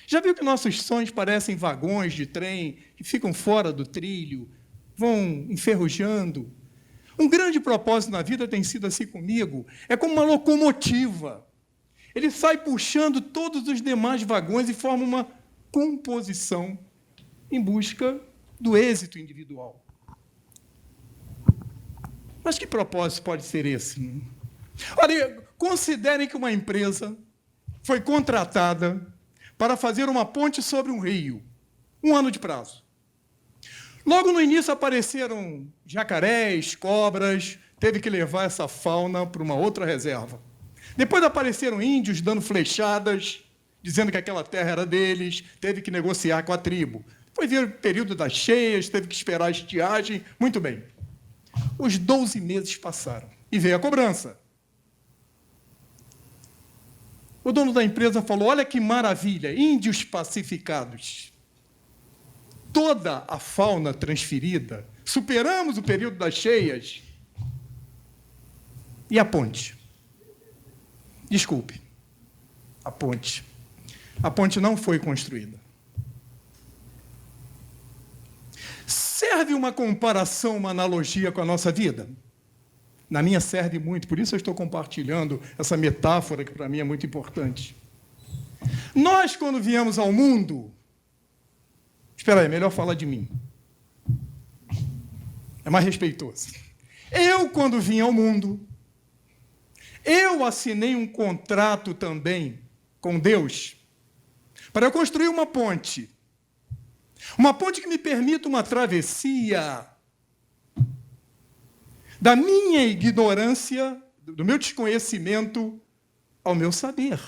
Já viu que nossos sonhos parecem vagões de trem que ficam fora do trilho, vão enferrujando? Um grande propósito na vida tem sido assim comigo. É como uma locomotiva. Ele sai puxando todos os demais vagões e forma uma composição em busca do êxito individual. Mas que propósito pode ser esse? Olha, considerem que uma empresa foi contratada para fazer uma ponte sobre um rio, 1 ano de prazo. Logo no início apareceram jacarés, cobras, teve que levar essa fauna para uma outra reserva. Depois apareceram índios dando flechadas, dizendo que aquela terra era deles, teve que negociar com a tribo. Depois veio o período das cheias, teve que esperar a estiagem. Muito bem. Os 12 meses passaram e veio a cobrança. O dono da empresa falou, olha que maravilha, índios pacificados. Toda a fauna transferida, superamos o período das cheias. E a ponte? Desculpe, a ponte. A ponte não foi construída. Serve uma comparação, uma analogia com a nossa vida? Na minha serve muito, por isso eu estou compartilhando essa metáfora que para mim é muito importante. Nós, quando viemos ao mundo... Espera aí, melhor falar de mim. É mais respeitoso. Eu, quando vim ao mundo, eu assinei um contrato também com Deus para eu construir uma ponte. Uma ponte que me permita uma travessia. da minha ignorância, do meu desconhecimento ao meu saber.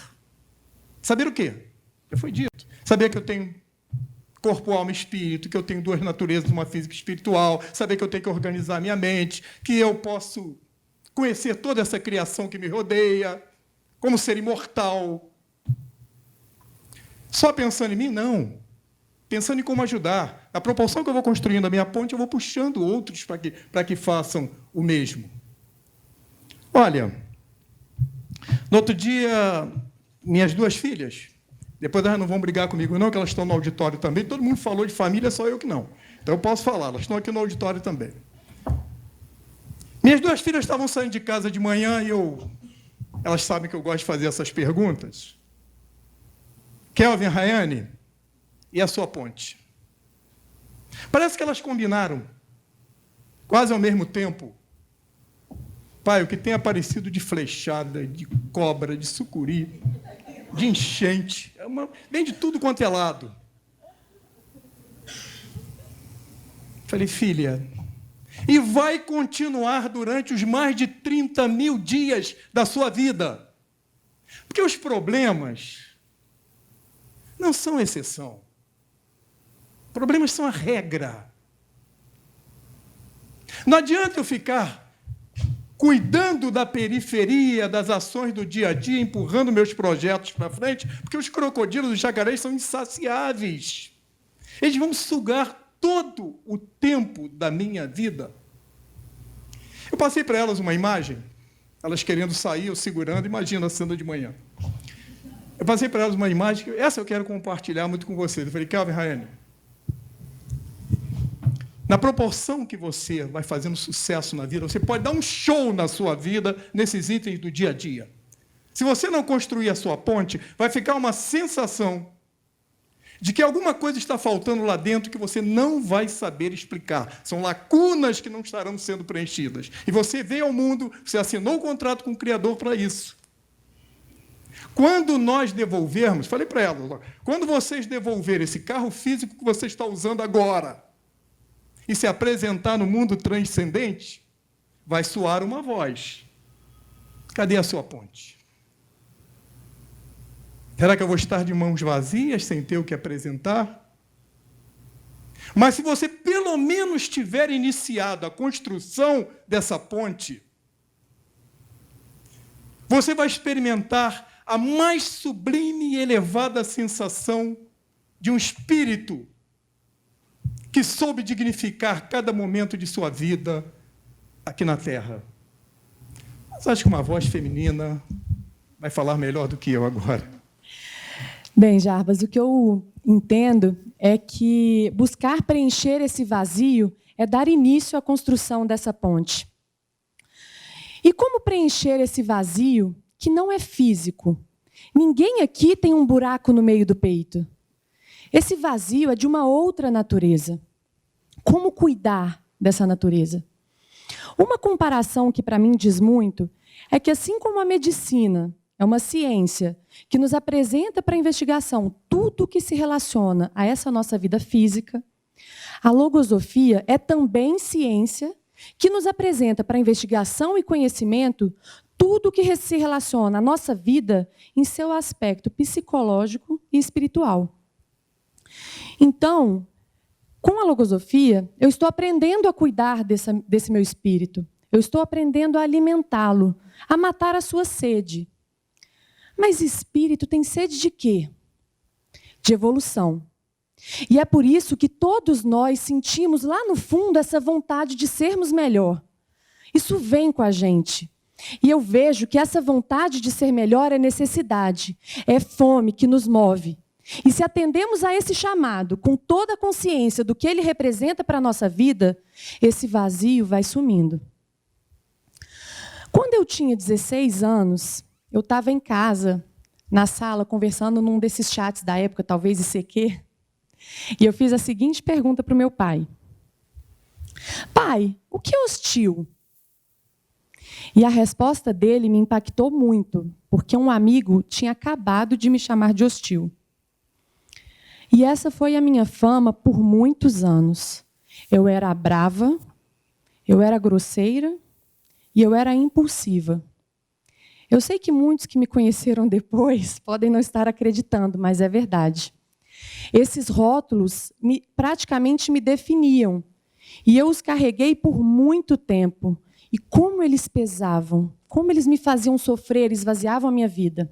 Saber o quê? Já foi dito. Saber que eu tenho corpo, alma e espírito, que eu tenho duas naturezas, uma física e espiritual, saber que eu tenho que organizar minha mente, que eu posso conhecer toda essa criação que me rodeia, como ser imortal. Só pensando em mim? Não. Pensando em como ajudar. A proporção que eu vou construindo a minha ponte, eu vou puxando outros para que façam o mesmo. Olha, no outro dia, minhas duas filhas, depois elas não vão brigar comigo não, que elas estão no auditório também, todo mundo falou de família, só eu que não. Então eu posso falar, elas estão aqui no auditório também. Minhas duas filhas estavam saindo de casa de manhã e elas sabem que eu gosto de fazer essas perguntas. Kelvin, Rayane, e a sua ponte? Parece que elas combinaram, quase ao mesmo tempo. Pai, o que tem aparecido de flechada, de cobra, de sucuri, de enchente, vem de tudo quanto é lado. Falei, filha, e vai continuar durante os mais de 30 mil dias da sua vida. Porque os problemas não são exceção. Problemas são a regra. Não adianta eu ficar cuidando da periferia, das ações do dia a dia, empurrando meus projetos para frente, porque os crocodilos e os jacarés são insaciáveis. Eles vão sugar todo o tempo da minha vida. Eu passei para elas uma imagem, elas querendo sair, eu segurando, imagina a cena de manhã. Eu passei para elas uma imagem, essa eu quero compartilhar muito com vocês. Eu falei, Kelvin, Rayane, na proporção que você vai fazendo sucesso na vida, você pode dar um show na sua vida nesses itens do dia a dia. Se você não construir a sua ponte, vai ficar uma sensação de que alguma coisa está faltando lá dentro que você não vai saber explicar. São lacunas que não estarão sendo preenchidas. E você veio ao mundo, você assinou o contrato com o Criador para isso. Quando nós devolvermos, falei para elas, quando vocês devolverem esse carro físico que você está usando agora e se apresentar no mundo transcendente, vai soar uma voz. Cadê a sua ponte? Será que eu vou estar de mãos vazias, sem ter o que apresentar? Mas se você pelo menos tiver iniciado a construção dessa ponte, você vai experimentar a mais sublime e elevada sensação de um espírito que soube dignificar cada momento de sua vida aqui na Terra. Mas acho que uma voz feminina vai falar melhor do que eu agora. Bem, Jarbas, o que eu entendo é que buscar preencher esse vazio é dar início à construção dessa ponte. E como preencher esse vazio que não é físico? Ninguém aqui tem um buraco no meio do peito. Esse vazio é de uma outra natureza. Como cuidar dessa natureza? Uma comparação que para mim diz muito é que assim como a medicina é uma ciência que nos apresenta para a investigação tudo o que se relaciona a essa nossa vida física, a logosofia é também ciência que nos apresenta para a investigação e conhecimento tudo o que se relaciona à nossa vida em seu aspecto psicológico e espiritual. Então, com a logosofia, eu estou aprendendo a cuidar desse meu espírito. Eu estou aprendendo a alimentá-lo, a matar a sua sede. Mas espírito tem sede de quê? De evolução. E é por isso que todos nós sentimos lá no fundo essa vontade de sermos melhor. Isso vem com a gente. E eu vejo que essa vontade de ser melhor é necessidade, é fome que nos move. E se atendemos a esse chamado com toda a consciência do que ele representa para a nossa vida, esse vazio vai sumindo. Quando eu tinha 16 anos, eu estava em casa, na sala, conversando num desses chats da época, talvez ICQ, e eu fiz a seguinte pergunta para o meu pai. Pai, o que é hostil? E a resposta dele me impactou muito, porque um amigo tinha acabado de me chamar de hostil. E essa foi a minha fama por muitos anos. Eu era brava, eu era grosseira e eu era impulsiva. Eu sei que muitos que me conheceram depois podem não estar acreditando, mas é verdade. Esses rótulos praticamente me definiam, e eu os carreguei por muito tempo. E como eles pesavam, como eles me faziam sofrer, esvaziavam a minha vida.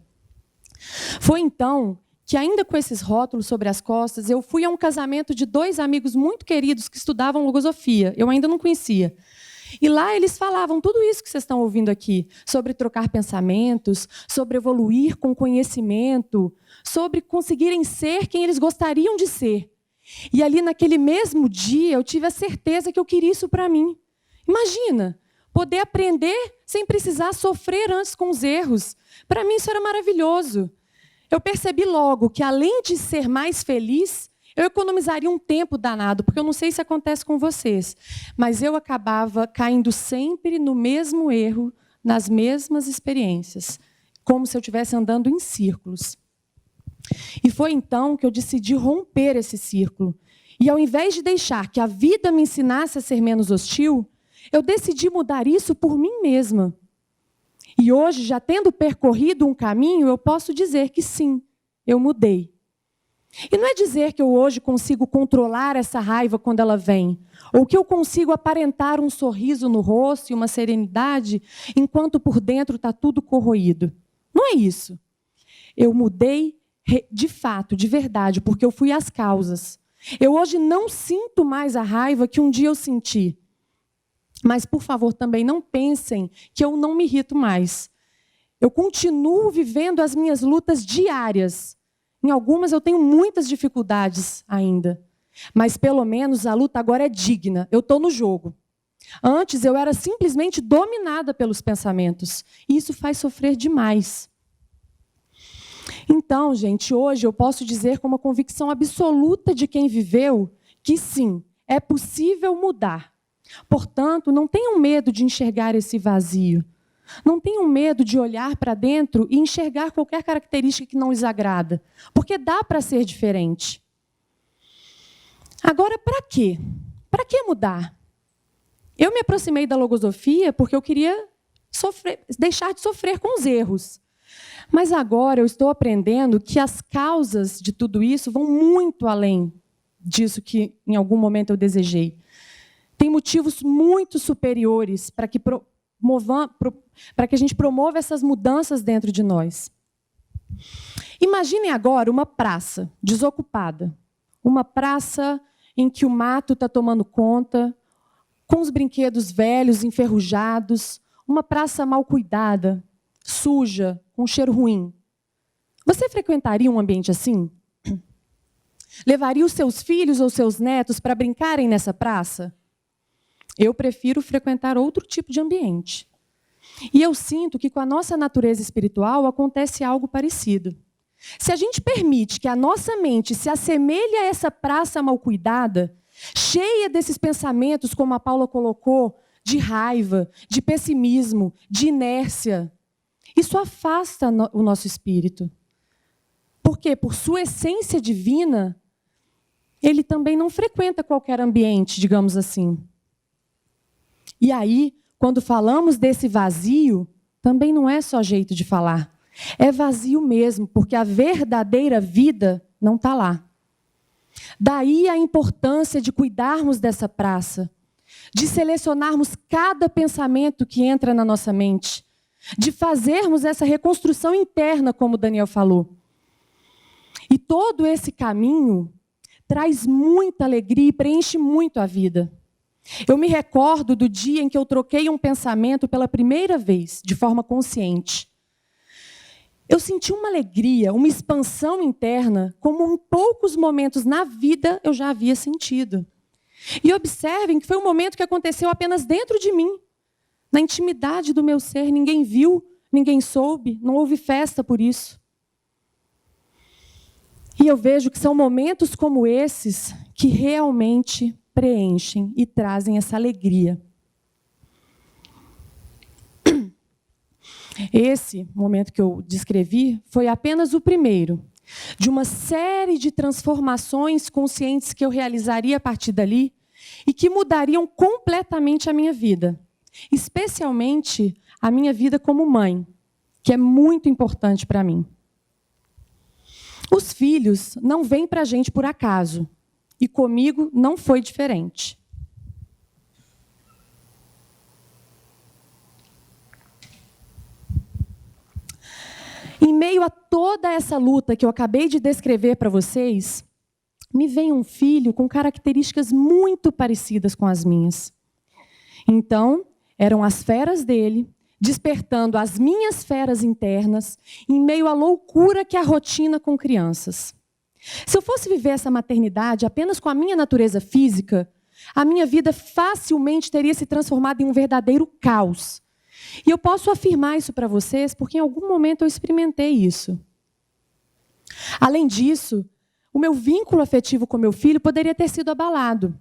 Foi então que, ainda com esses rótulos sobre as costas, eu fui a um casamento de 2 amigos muito queridos que estudavam logosofia. Eu ainda não conhecia. E lá eles falavam tudo isso que vocês estão ouvindo aqui, sobre trocar pensamentos, sobre evoluir com conhecimento, sobre conseguirem ser quem eles gostariam de ser. E ali, naquele mesmo dia, eu tive a certeza que eu queria isso para mim. Imagina, poder aprender sem precisar sofrer antes com os erros. Para mim, isso era maravilhoso. Eu percebi logo que, além de ser mais feliz, eu economizaria um tempo danado, porque eu não sei se acontece com vocês, mas eu acabava caindo sempre no mesmo erro, nas mesmas experiências, como se eu estivesse andando em círculos. E foi então que eu decidi romper esse círculo. E, ao invés de deixar que a vida me ensinasse a ser menos hostil, eu decidi mudar isso por mim mesma. E hoje, já tendo percorrido um caminho, eu posso dizer que sim, eu mudei. E não é dizer que eu hoje consigo controlar essa raiva quando ela vem, ou que eu consigo aparentar um sorriso no rosto e uma serenidade, enquanto por dentro está tudo corroído. Não é isso. Eu mudei de fato, de verdade, porque eu fui às causas. Eu hoje não sinto mais a raiva que um dia eu senti. Mas, por favor, também não pensem que eu não me irrito mais. Eu continuo vivendo as minhas lutas diárias. Em algumas eu tenho muitas dificuldades ainda. Mas, pelo menos, a luta agora é digna. Eu estou no jogo. Antes, eu era simplesmente dominada pelos pensamentos. E isso faz sofrer demais. Então, gente, hoje eu posso dizer com uma convicção absoluta de quem viveu que, sim, é possível mudar. Portanto, não tenham medo de enxergar esse vazio. Não tenham medo de olhar para dentro e enxergar qualquer característica que não lhes agrada, porque dá para ser diferente. Agora, para quê? Para que mudar? Eu me aproximei da logosofia porque eu queria deixar de sofrer com os erros. Mas agora eu estou aprendendo que as causas de tudo isso vão muito além disso que em algum momento eu desejei. Tem motivos muito superiores para que a gente promova essas mudanças dentro de nós. Imaginem agora uma praça desocupada. Uma praça em que o mato está tomando conta, com os brinquedos velhos, enferrujados. Uma praça mal cuidada, suja, com cheiro ruim. Você frequentaria um ambiente assim? Levaria os seus filhos ou seus netos para brincarem nessa praça? Eu prefiro frequentar outro tipo de ambiente. E eu sinto que com a nossa natureza espiritual acontece algo parecido. Se a gente permite que a nossa mente se assemelhe a essa praça mal cuidada, cheia desses pensamentos, como a Paula colocou, de raiva, de pessimismo, de inércia, isso afasta o nosso espírito. Por quê? Por sua essência divina, ele também não frequenta qualquer ambiente, digamos assim. E aí, quando falamos desse vazio, também não é só jeito de falar. É vazio mesmo, porque a verdadeira vida não está lá. Daí a importância de cuidarmos dessa praça, de selecionarmos cada pensamento que entra na nossa mente, de fazermos essa reconstrução interna, como o Daniel falou. E todo esse caminho traz muita alegria e preenche muito a vida. Eu me recordo do dia em que eu troquei um pensamento pela primeira vez, de forma consciente. Eu senti uma alegria, uma expansão interna, como em poucos momentos na vida eu já havia sentido. E observem que foi um momento que aconteceu apenas dentro de mim, na intimidade do meu ser. Ninguém viu, ninguém soube, não houve festa por isso. E eu vejo que são momentos como esses que realmente preenchem e trazem essa alegria. Esse momento que eu descrevi foi apenas o primeiro de uma série de transformações conscientes que eu realizaria a partir dali e que mudariam completamente a minha vida. especialmente a minha vida como mãe, que é muito importante para mim. Os filhos não vêm para a gente por acaso, e comigo não foi diferente. Em meio a toda essa luta que eu acabei de descrever para vocês, me vem um filho com características muito parecidas com as minhas. Então, eram as feras dele, despertando as minhas feras internas, em meio à loucura que é a rotina com crianças. Se eu fosse viver essa maternidade apenas com a minha natureza física, a minha vida facilmente teria se transformado em um verdadeiro caos. E eu posso afirmar isso para vocês porque em algum momento eu experimentei isso. Além disso, o meu vínculo afetivo com meu filho poderia ter sido abalado.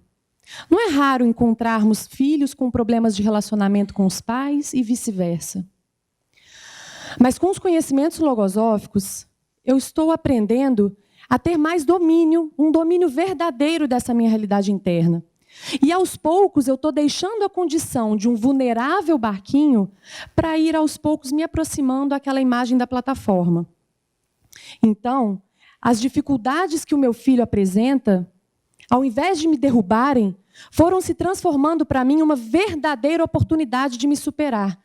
Não é raro encontrarmos filhos com problemas de relacionamento com os pais e vice-versa. Mas com os conhecimentos logosóficos, eu estou aprendendo a ter mais domínio, um domínio verdadeiro dessa minha realidade interna. E aos poucos eu estou deixando a condição de um vulnerável barquinho para ir aos poucos me aproximando daquela imagem da plataforma. Então, as dificuldades que o meu filho apresenta, ao invés de me derrubarem, foram se transformando para mim uma verdadeira oportunidade de me superar.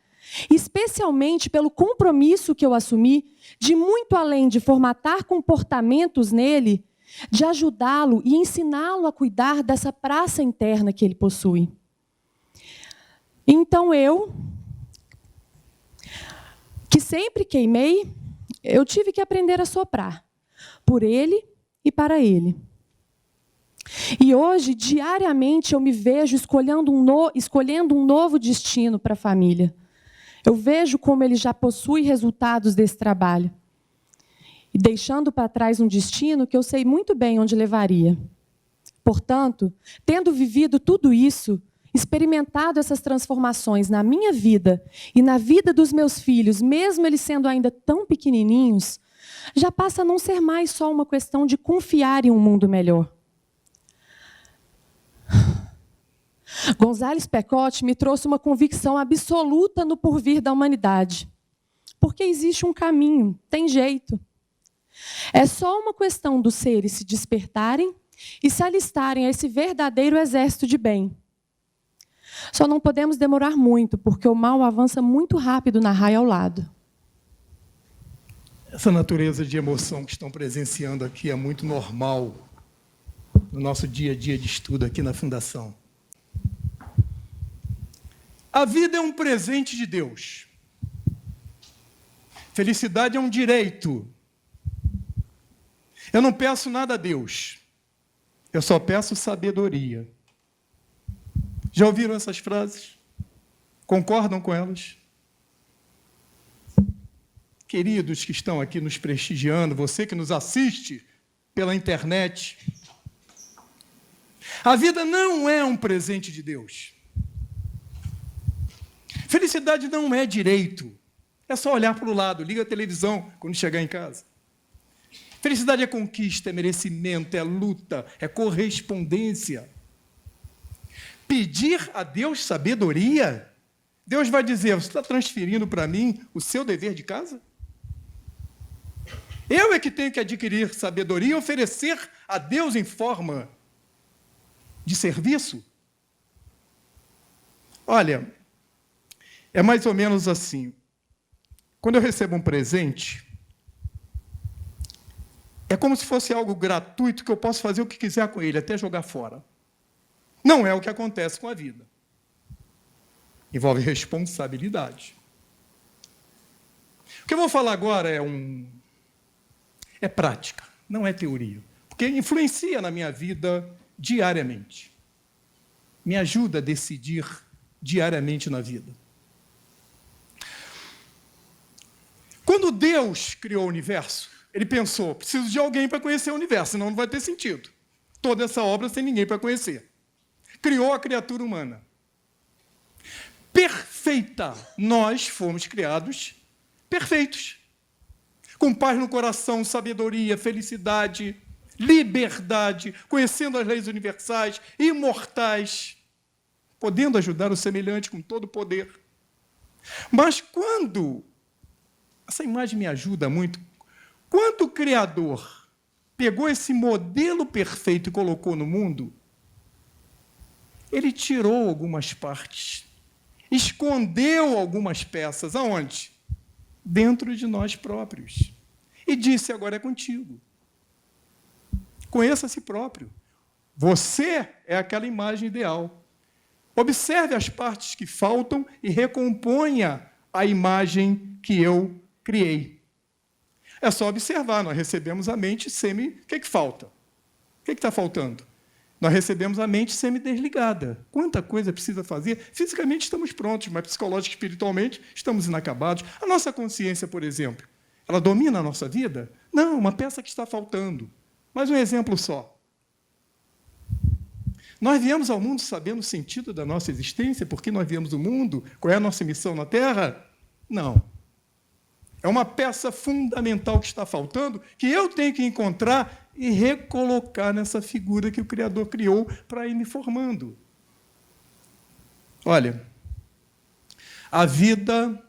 Especialmente pelo compromisso que eu assumi de, muito além de formatar comportamentos nele, de ajudá-lo e ensiná-lo a cuidar dessa praça interna que ele possui. Então eu, que sempre queimei, eu tive que aprender a soprar, por ele e para ele. E hoje, diariamente, eu me vejo escolhendo um novo destino para a família. Eu vejo como ele já possui resultados desse trabalho. E deixando para trás um destino que eu sei muito bem onde levaria. Portanto, tendo vivido tudo isso, experimentado essas transformações na minha vida e na vida dos meus filhos, mesmo eles sendo ainda tão pequenininhos, já passa a não ser mais só uma questão de confiar em um mundo melhor. Gonzales Pecote me trouxe uma convicção absoluta no porvir da humanidade. Porque existe um caminho, tem jeito. É só uma questão dos seres se despertarem e se alistarem a esse verdadeiro exército de bem. Só não podemos demorar muito, porque o mal avança muito rápido na raia ao lado. Essa natureza de emoção que estão presenciando aqui é muito normal no nosso dia a dia de estudo aqui na Fundação. A vida é um presente de Deus. Felicidade é um direito. Eu não peço nada a Deus. Eu só peço sabedoria. Já ouviram essas frases? Concordam com elas? Queridos que estão aqui nos prestigiando, você que nos assiste pela internet, a vida não é um presente de Deus. Felicidade não é direito. É só olhar para o lado, liga a televisão quando chegar em casa. Felicidade é conquista, é merecimento, é luta, é correspondência. Pedir a Deus sabedoria, Deus vai dizer, você está transferindo para mim o seu dever de casa? Eu é que tenho que adquirir sabedoria e oferecer a Deus em forma de serviço? Olha, é mais ou menos assim. Quando eu recebo um presente, é como se fosse algo gratuito que eu posso fazer o que quiser com ele, até jogar fora. Não é o que acontece com a vida. Envolve responsabilidade. O que eu vou falar agora é prática, não é teoria. Porque influencia na minha vida diariamente. Me ajuda a decidir diariamente na vida. Quando Deus criou o universo, Ele pensou, preciso de alguém para conhecer o universo, senão não vai ter sentido. Toda essa obra sem ninguém para conhecer. Criou a criatura humana. Perfeita. Nós fomos criados perfeitos. Com paz no coração, sabedoria, felicidade, liberdade, conhecendo as leis universais, imortais. podendo ajudar o semelhante com todo o poder. Mas quando, essa imagem me ajuda muito, quando o Criador pegou esse modelo perfeito e colocou no mundo, ele tirou algumas partes, escondeu algumas peças. Aonde? Dentro de nós próprios. E disse, agora é contigo. Conheça a si próprio. Você é aquela imagem ideal. Observe as partes que faltam e recomponha a imagem que eu criei. É só observar, nós recebemos a mente semi... O que falta? O que está faltando? Nós recebemos a mente semi-desligada. Quanta coisa precisa fazer? Fisicamente estamos prontos, mas psicológico e espiritualmente estamos inacabados. A nossa consciência, por exemplo, ela domina a nossa vida? Não, uma peça que está faltando. Mais um exemplo só. Nós viemos ao mundo sabendo o sentido da nossa existência, por que nós viemos ao mundo, qual é a nossa missão na Terra? Não. É uma peça fundamental que está faltando, que eu tenho que encontrar e recolocar nessa figura que o Criador criou para ir me formando. Olha, a vida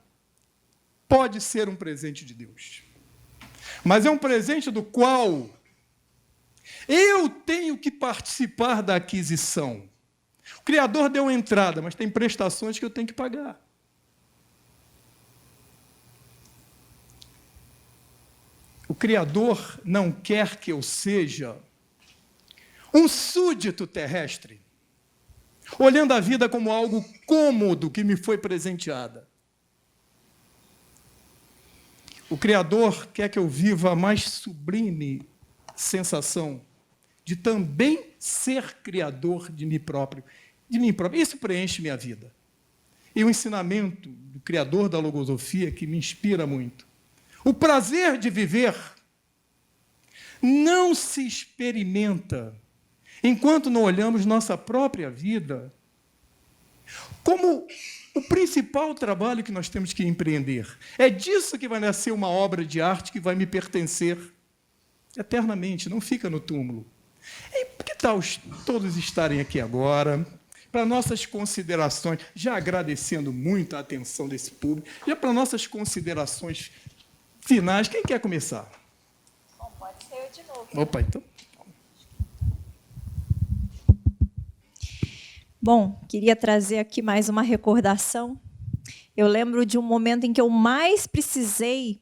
pode ser um presente de Deus, mas é um presente do qual eu tenho que participar da aquisição. O Criador deu entrada, mas tem prestações que eu tenho que pagar. O Criador não quer que eu seja um súdito terrestre, olhando a vida como algo cômodo que me foi presenteada. O Criador quer que eu viva a mais sublime sensação de também ser criador de mim próprio. Isso preenche minha vida. E o ensinamento do Criador da Logosofia que me inspira muito. O prazer de viver não se experimenta enquanto não olhamos nossa própria vida como o principal trabalho que nós temos que empreender. É disso que vai nascer uma obra de arte que vai me pertencer eternamente, não fica no túmulo. E que tal todos estarem aqui agora, para nossas considerações, já agradecendo muito a atenção desse público, já para nossas considerações finais, quem quer começar? Bom, pode ser eu de novo. Opa, então. Bom, queria trazer aqui mais uma recordação. Eu lembro de um momento em que eu mais precisei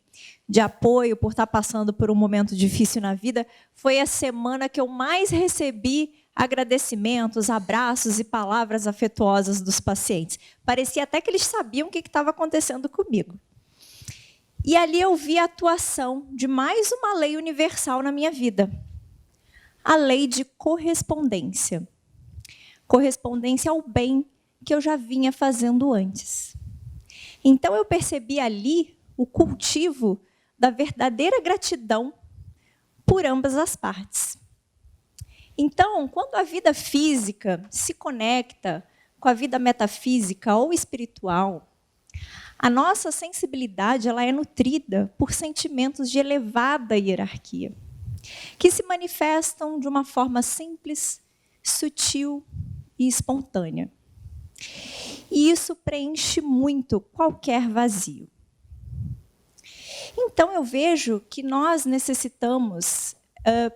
de apoio por estar passando por um momento difícil na vida. Foi a semana que eu mais recebi agradecimentos, abraços e palavras afetuosas dos pacientes. Parecia até que eles sabiam o que estava acontecendo comigo. E ali eu vi a atuação de mais uma lei universal na minha vida. A lei de correspondência. Correspondência ao bem que eu já vinha fazendo antes. Então eu percebi ali o cultivo da verdadeira gratidão por ambas as partes. Então, quando a vida física se conecta com a vida metafísica ou espiritual, a nossa sensibilidade ela é nutrida por sentimentos de elevada hierarquia, que se manifestam de uma forma simples, sutil e espontânea. E isso preenche muito qualquer vazio. Então, eu vejo que nós necessitamos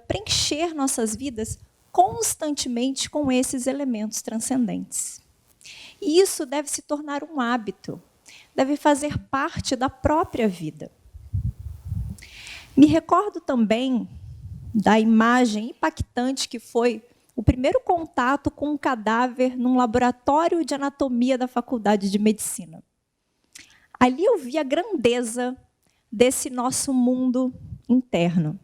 preencher nossas vidas constantemente com esses elementos transcendentes. E isso deve se tornar um hábito, deve fazer parte da própria vida. Me recordo também da imagem impactante que foi o primeiro contato com um cadáver num laboratório de anatomia da Faculdade de Medicina. Ali eu vi a grandeza desse nosso mundo interno.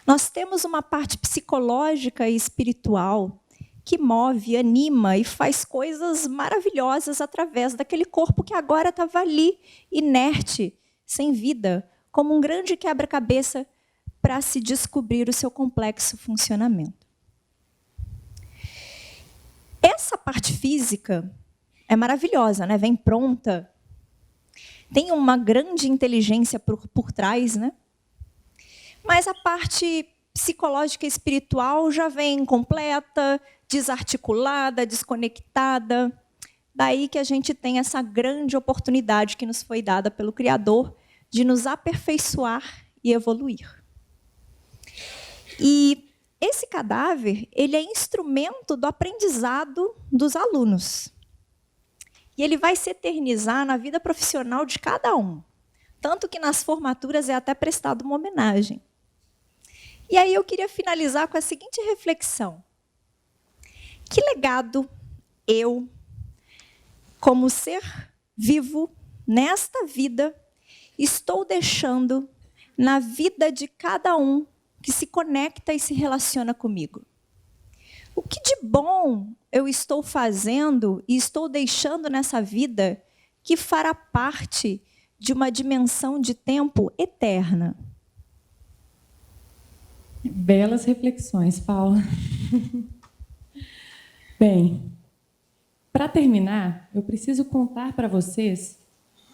Nós temos uma parte psicológica e espiritual que move, anima e faz coisas maravilhosas através daquele corpo que agora estava ali, inerte, sem vida, como um grande quebra-cabeça para se descobrir o seu complexo funcionamento. Essa parte física é maravilhosa, né? Vem pronta, tem uma grande inteligência por trás, né? Mas a parte psicológica e espiritual já vem incompleta, desarticulada, desconectada. Daí que a gente tem essa grande oportunidade que nos foi dada pelo Criador de nos aperfeiçoar e evoluir. E esse cadáver, ele é instrumento do aprendizado dos alunos. E ele vai se eternizar na vida profissional de cada um. Tanto que nas formaturas é até prestado uma homenagem. E aí eu queria finalizar com a seguinte reflexão. Que legado eu, como ser vivo nesta vida, estou deixando na vida de cada um que se conecta e se relaciona comigo? O que de bom eu estou fazendo e estou deixando nessa vida que fará parte de uma dimensão de tempo eterna? Belas reflexões, Paula. Bem, para terminar, eu preciso contar para vocês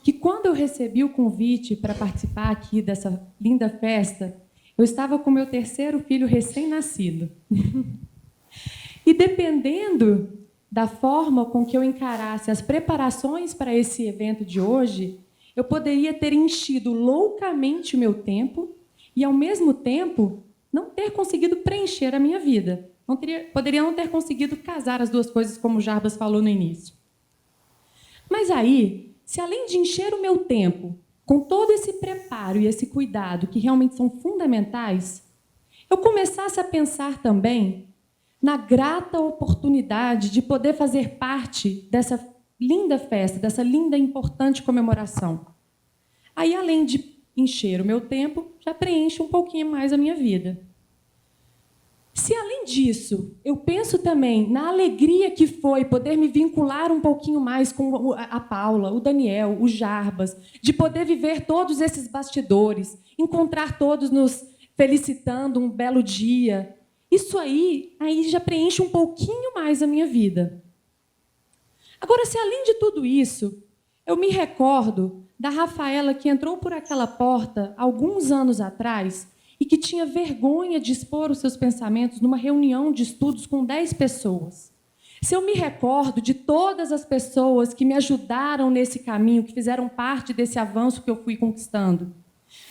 que quando eu recebi o convite para participar aqui dessa linda festa, eu estava com meu terceiro filho recém-nascido. E dependendo da forma com que eu encarasse as preparações para esse evento de hoje, eu poderia ter enchido loucamente o meu tempo e, ao mesmo tempo, não ter conseguido preencher a minha vida. Poderia não ter conseguido casar as duas coisas, como o Jarbas falou no início. Mas aí, se além de encher o meu tempo com todo esse preparo e esse cuidado, que realmente são fundamentais, eu começasse a pensar também na grata oportunidade de poder fazer parte dessa linda festa, dessa linda e importante comemoração. Aí, além de encher o meu tempo, já preenche um pouquinho mais a minha vida. Se, além disso, eu penso também na alegria que foi poder me vincular um pouquinho mais com a Paula, o Daniel, o Jarbas, de poder viver todos esses bastidores, encontrar todos nos felicitando um belo dia, isso aí já preenche um pouquinho mais a minha vida. Agora, se além de tudo isso, eu me recordo da Rafaela que entrou por aquela porta alguns anos atrás e que tinha vergonha de expor os seus pensamentos numa reunião de estudos com 10 pessoas. Se eu me recordo de todas as pessoas que me ajudaram nesse caminho, que fizeram parte desse avanço que eu fui conquistando.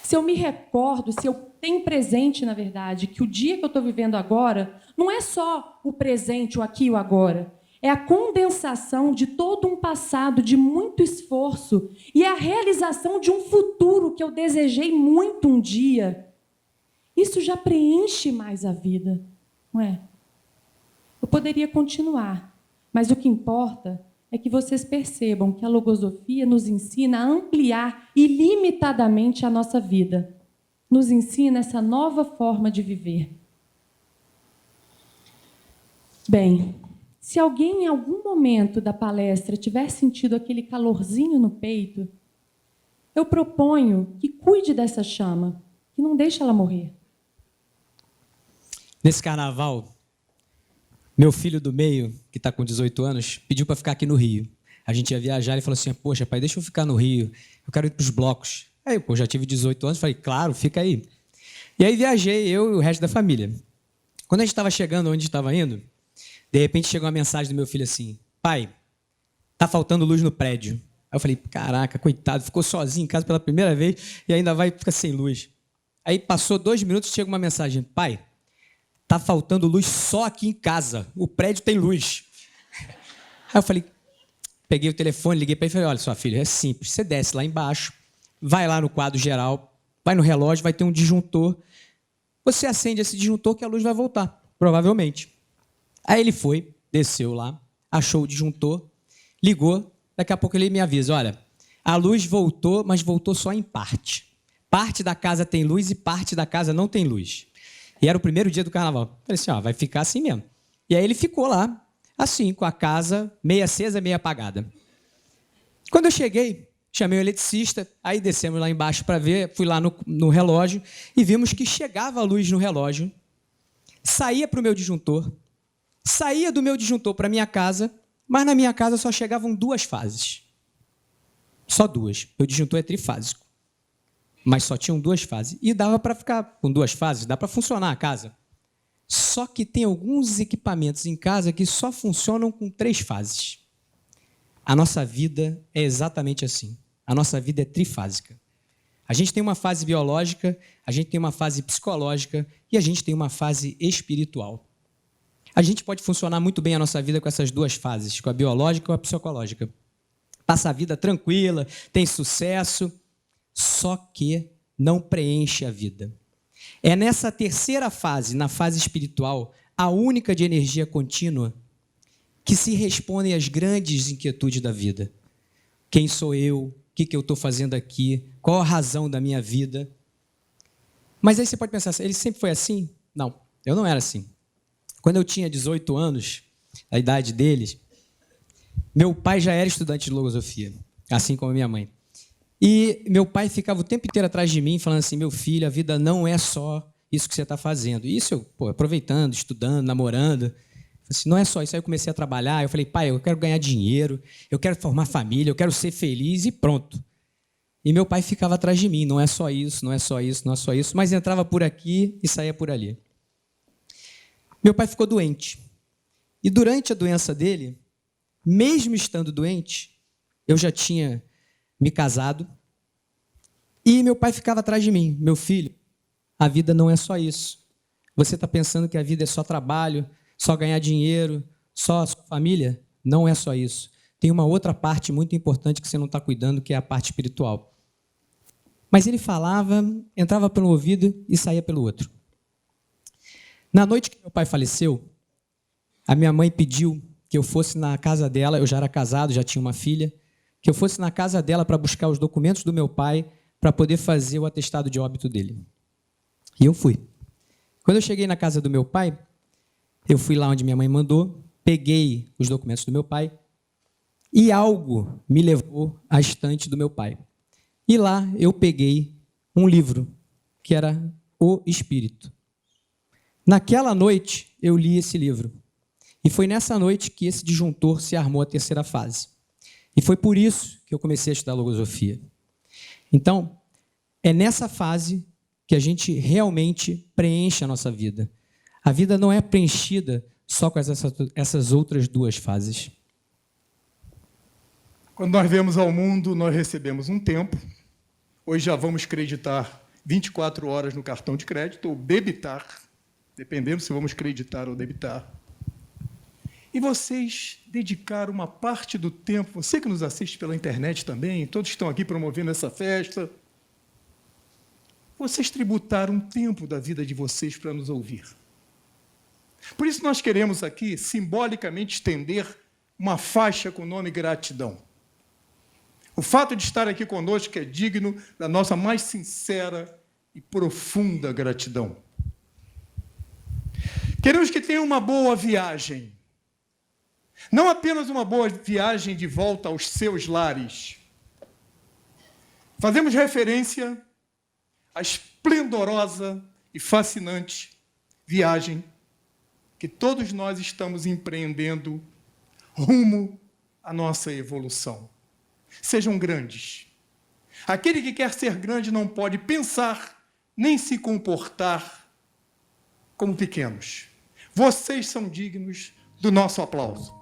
Se eu me recordo, se eu tenho presente, na verdade, que o dia que eu estou vivendo agora não é só o presente, o aqui e o agora. É a condensação de todo um passado de muito esforço e a realização de um futuro que eu desejei muito um dia. Isso já preenche mais a vida, não é? Eu poderia continuar, mas o que importa é que vocês percebam que a logosofia nos ensina a ampliar ilimitadamente a nossa vida. Nos ensina essa nova forma de viver. Bem, se alguém em algum momento da palestra tiver sentido aquele calorzinho no peito, eu proponho que cuide dessa chama, que não deixe ela morrer. Nesse carnaval, meu filho do meio, que está com 18 anos, pediu para ficar aqui no Rio. A gente ia viajar, ele falou assim, poxa, pai, deixa eu ficar no Rio, eu quero ir para os blocos. Aí, pô, já tive 18 anos, falei, claro, fica aí. E aí viajei, eu e o resto da família. Quando a gente estava chegando onde estava indo, de repente chegou uma mensagem do meu filho assim, pai, tá faltando luz no prédio. Aí eu falei, caraca, coitado, ficou sozinho em casa pela primeira vez e ainda vai ficar sem luz. Aí passou 2 minutos, chega uma mensagem, pai, tá faltando luz só aqui em casa, o prédio tem luz. Aí eu falei, peguei o telefone, liguei para ele e falei, olha, sua filha, é simples, você desce lá embaixo, vai lá no quadro geral, vai no relógio, vai ter um disjuntor, você acende esse disjuntor que a luz vai voltar, provavelmente. Aí ele foi, desceu lá, achou o disjuntor, ligou, daqui a pouco ele me avisa, olha, a luz voltou, mas voltou só em parte. Parte da casa tem luz e parte da casa não tem luz. E era o primeiro dia do carnaval. Falei assim, vai ficar assim mesmo. E aí ele ficou lá, assim, com a casa meia acesa, meia apagada. Quando eu cheguei, chamei o eletricista, aí descemos lá embaixo para ver, fui lá no relógio e vimos que chegava a luz no relógio, saía para o meu disjuntor, saía do meu disjuntor para a minha casa, mas na minha casa só chegavam 2 fases. Só 2. Meu disjuntor é trifásico. mas só tinham 2 fases. E dava para ficar com 2 fases, dá para funcionar a casa. Só que tem alguns equipamentos em casa que só funcionam com 3 fases. A nossa vida é exatamente assim. A nossa vida é trifásica. A gente tem uma fase biológica, a gente tem uma fase psicológica e a gente tem uma fase espiritual. A gente pode funcionar muito bem a nossa vida com essas 2 fases, com a biológica ou a psicológica. Passa a vida tranquila, tem sucesso, só que não preenche a vida. É nessa terceira fase, na fase espiritual, a única de energia contínua, que se respondem às grandes inquietudes da vida. Quem sou eu? O que eu estou fazendo aqui? Qual a razão da minha vida? Mas aí você pode pensar, ele sempre foi assim? Não, eu não era assim. Quando eu tinha 18 anos, a idade deles, meu pai já era estudante de filosofia, assim como minha mãe. E meu pai ficava o tempo inteiro atrás de mim, falando assim, meu filho, a vida não é só isso que você está fazendo. E isso eu, aproveitando, estudando, namorando. Assim, não é só isso. Aí eu comecei a trabalhar, eu falei, pai, eu quero ganhar dinheiro, eu quero formar família, eu quero ser feliz e pronto. E meu pai ficava atrás de mim, não é só isso, não é só isso, não é só isso, mas entrava por aqui e saía por ali. Meu pai ficou doente. E durante a doença dele, mesmo estando doente, eu já tinha me casado, e meu pai ficava atrás de mim, meu filho, a vida não é só isso. Você está pensando que a vida é só trabalho, só ganhar dinheiro, só a sua família? Não é só isso. Tem uma outra parte muito importante que você não está cuidando, que é a parte espiritual. Mas ele falava, entrava pelo ouvido e saía pelo outro. Na noite que meu pai faleceu, a minha mãe pediu que eu fosse na casa dela, eu já era casado, já tinha uma filha, que eu fosse na casa dela para buscar os documentos do meu pai para poder fazer o atestado de óbito dele. E eu fui. Quando eu cheguei na casa do meu pai, eu fui lá onde minha mãe mandou, peguei os documentos do meu pai e algo me levou à estante do meu pai. E lá eu peguei um livro, que era O Espírito. Naquela noite, eu li esse livro. E foi nessa noite que esse disjuntor se armou a terceira fase. E foi por isso que eu comecei a estudar logosofia. Então, é nessa fase que a gente realmente preenche a nossa vida. A vida não é preenchida só com essas outras 2 fases. Quando nós viemos ao mundo, nós recebemos um tempo. Hoje já vamos creditar 24 horas no cartão de crédito, ou debitar, dependendo se vamos creditar ou debitar. E vocês dedicaram uma parte do tempo, você que nos assiste pela internet também, todos estão aqui promovendo essa festa, vocês tributaram um tempo da vida de vocês para nos ouvir. Por isso nós queremos aqui, simbolicamente, estender uma faixa com o nome gratidão. O fato de estar aqui conosco é digno da nossa mais sincera e profunda gratidão. Queremos que tenham uma boa viagem. Não apenas uma boa viagem de volta aos seus lares. Fazemos referência à esplendorosa e fascinante viagem que todos nós estamos empreendendo rumo à nossa evolução. Sejam grandes. Aquele que quer ser grande não pode pensar nem se comportar como pequenos. Vocês são dignos do nosso aplauso.